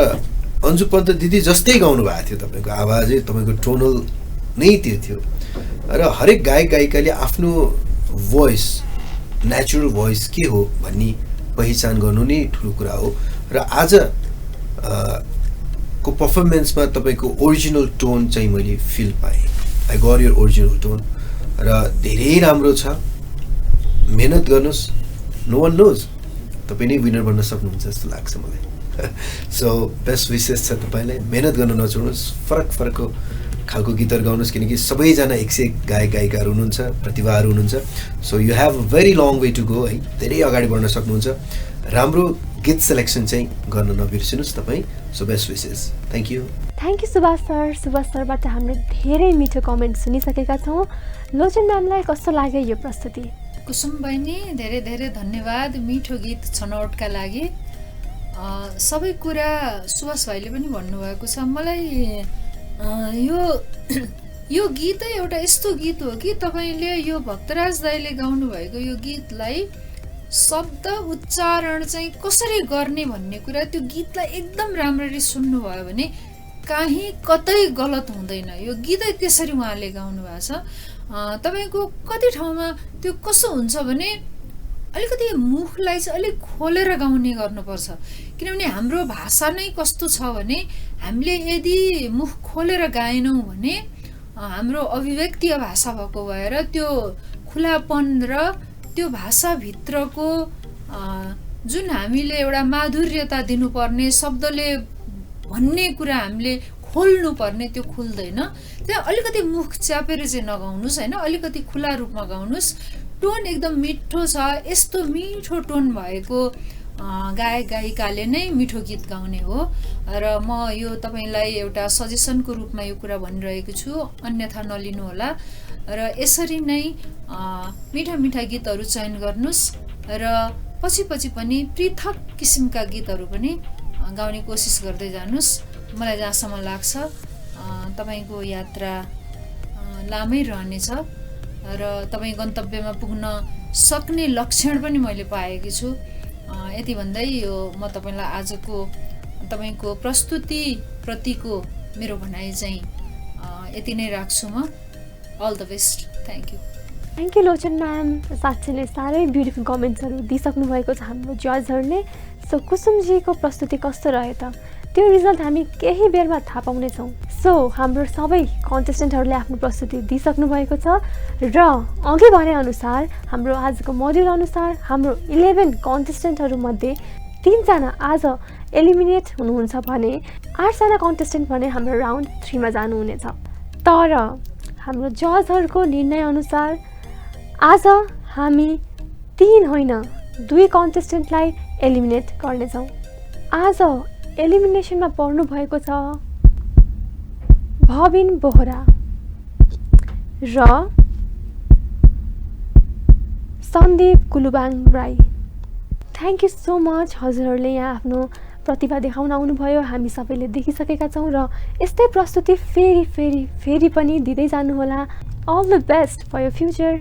अन्जु पन्त दिदी जस्तै गाउनु भएको थियो। तपाईँको आवाजै तपाईँको टोनल नै त्यो थियो र हरेक गायक गायिकाले आफ्नो भोइस, नेचुरल भोइस के हो भन्ने पहिचान गर्नु नै ठुलो कुरा हो। र आज को पर्फर्मेन्समा तपाईँको ओरिजिनल टोन चाहिँ मैले फिल पाएँ। I got your original tone र धेरै राम्रो छ। मेहनत गर्नुहोस्, नो वान नोज तपाईँ नै विनर बन्न सक्नुहुन्छ जस्तो लाग्छ मलाई। सो बेस्ट विसेस छ तपाईँलाई। मेहनत गर्नु नछोड्नुहोस्, फरक फरकको खालको गीतहरू गाउनुहोस्, किनकि सबैजना 101 गायक गायिकाहरू हुनुहुन्छ, प्रतिभाहरू हुनुहुन्छ। So you have a very long way to go है, धेरै अगाडि बढ्न सक्नुहुन्छ। राम्रो गीत सेलेक्सन चाहिँ गर्न नबिर्सिनुहोस् तपाईँ। So best wishes, thank you. Thank you Subhash sir. Subhash सरबाट हामीले धेरै मिठो कमेन्ट सुनिसकेका छौँ। लोचन म्यामलाई कस्तो लाग्यो यो प्रस्तुति? कुसुम बहिनी धेरै धेरै धन्यवाद मिठो गीत छनौटका लागि। सबै कुरा सुभाष भाइले पनि भन्नुभएको छ। मलाई यो गीतै एउटा यस्तो गीत हो कि तपाईँले यो भक्तराज दाइले गाउनुभएको यो गीतलाई शब्द उच्चारण चाहिँ कसरी गर्ने भन्ने कुरा, त्यो गीतलाई एकदम राम्ररी सुन्नुभयो भने काहीँ कतै गलत हुँदैन। यो गीतै त्यसरी उहाँले गाउनु भएको छ। तपाईँको कति ठाउँमा त्यो कसो हुन्छ भने अलिकति मुखलाई चाहिँ अलिक खोलेर गाउने गर्नुपर्छ, किनभने हाम्रो भाषा नै कस्तो छ भने हामीले यदि मुख खोलेर गाएनौँ भने हाम्रो अभिव्यक्तीय भाषा भएको भएर त्यो खुलापन र त्यो भाषाभित्रको जुन हामीले एउटा माधुर्यता दिनुपर्ने, शब्दले भन्ने कुरा हामीले खोल्नुपर्ने त्यो खुल्दैन। त्यहाँ अलिकति मुख च्यापेर चाहिँ नगाउनुहोस् होइन, अलिकति खुला रूपमा गाउनुहोस्। टोन एकदम मिठो छ। यस्तो मिठो टोन भएको गायक गायिकाले नै मिठो गीत गाउने हो। र म यो तपाईँलाई एउटा सजेसनको रूपमा यो कुरा भनिरहेको छु, अन्यथा नलिनु होला। र यसरी नै मिठा मिठा गीतहरू चयन गर्नुहोस् र पछि पछि पनि पृथक किसिमका गीतहरू पनि गाउने कोसिस गर्दै जानुहोस्। मलाई जहाँसम्म लाग्छ तपाईँको यात्रा लामै रहनेछ र तपाईँ गन्तव्यमा पुग्न सक्ने लक्षण पनि मैले पाएकी छु। यति भन्दै यो म तपाईँलाई आजको तपाईँको प्रस्तुति प्रतिको मेरो भनाइ चाहिँ यति नै राख्छु। म all the best, thank you. Thank you Lochan ma'am. साँच्चै नै साह्रै ब्युटिफुल कमेन्ट्सहरू दिइसक्नु भएको छ हाम्रो जजहरूले। सो कुसुमजीको प्रस्तुति कस्तो रह्यो त त्यो रिजल्ट हामी केही बेरमा थाहा पाउनेछौँ। सो हाम्रो सबै कन्टेस्टेन्टहरूले आफ्नो प्रस्तुति दिइसक्नु भएको छ र अघि भने अनुसार हाम्रो आजको मोड्युल अनुसार हाम्रो 11 कन्टेस्टेन्टहरूमध्ये 3 जना आज एलिमिनेट हुनुहुन्छ भने 8 जना कन्टेस्टेन्ट भने हाम्रो राउन्ड 3 मा जानुहुनेछ। तर हाम्रो जजहरूको निर्णय अनुसार आज हामी 3 होइन 2 कन्टेस्टेन्टलाई एलिमिनेट गर्नेछौँ। आज एलिमिनेसनमा पर्नु भएको छ भविन बोहरा र Sandeep Kulubang Rai. Thank you so much हजुरहरूले यहाँ आफ्नो प्रतिभा देखाउन आउनुभयो। हामी सबैले देखिसकेका छौँ र यस्तै प्रस्तुति फेरि पनि दिँदै जानुहोला। All the best for your future.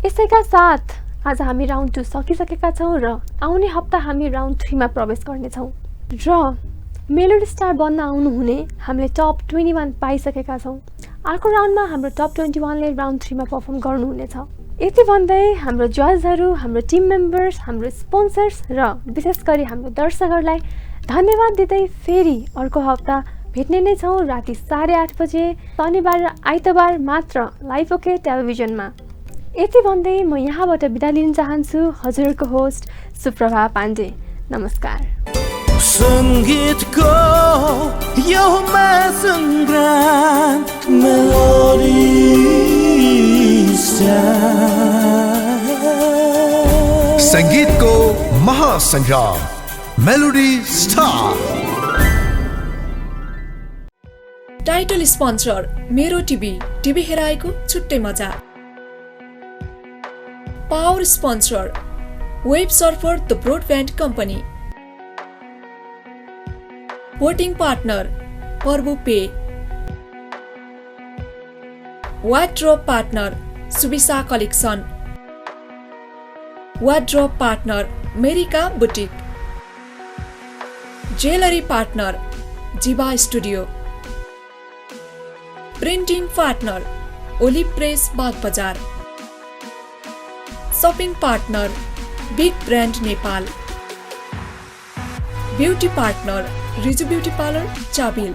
यसैका साथ आज हामी राउन्ड 2 सकिसकेका छौँ र आउने हप्ता हामी राउन्ड 3 मा प्रवेश गर्नेछौँ र मेलोडी स्टार बन्न आउनुहुने हामीले टप 21 पाइसकेका छौँ। अर्को राउन्डमा हाम्रो टप 21ले राउन्ड 3 मा पर्फर्म गर्नुहुनेछ। यति भन्दै हाम्रो जजहरू, हाम्रो टिम मेम्बर्स, हाम्रो स्पोन्सर्स र विशेष गरी हाम्रो दर्शकहरूलाई धन्यवाद दिँदै फेरि अर्को हप्ता भेट्ने नै छौँ राति 8:30 बजे शनिबार र आइतबार मात्र लाइभ ओके टेलिभिजनमा। यति भन्दै म यहाँबाट बिदा लिन चाहन्छु। हजुरको होस्ट सुप्रभा पाण्डे। नमस्कार। सङ्गीतको यो महासङ्ग्राम मेलोडी संगीतको Mahasangram melody star. Title sponsor मेरो टिभी हेराएको छुट्टै मजा। Power sponsor web surfer the broadband company. Voting partner पर्वो pay. Wardrobe partner Suvisa collection. Wardrobe partner मेरिका boutique. Jewellery partner Jiva studio. Printing partner olive press Bagbazar. Shopping partner big brand Nepal. Beauty partner Riju beauty parlour चाबिल।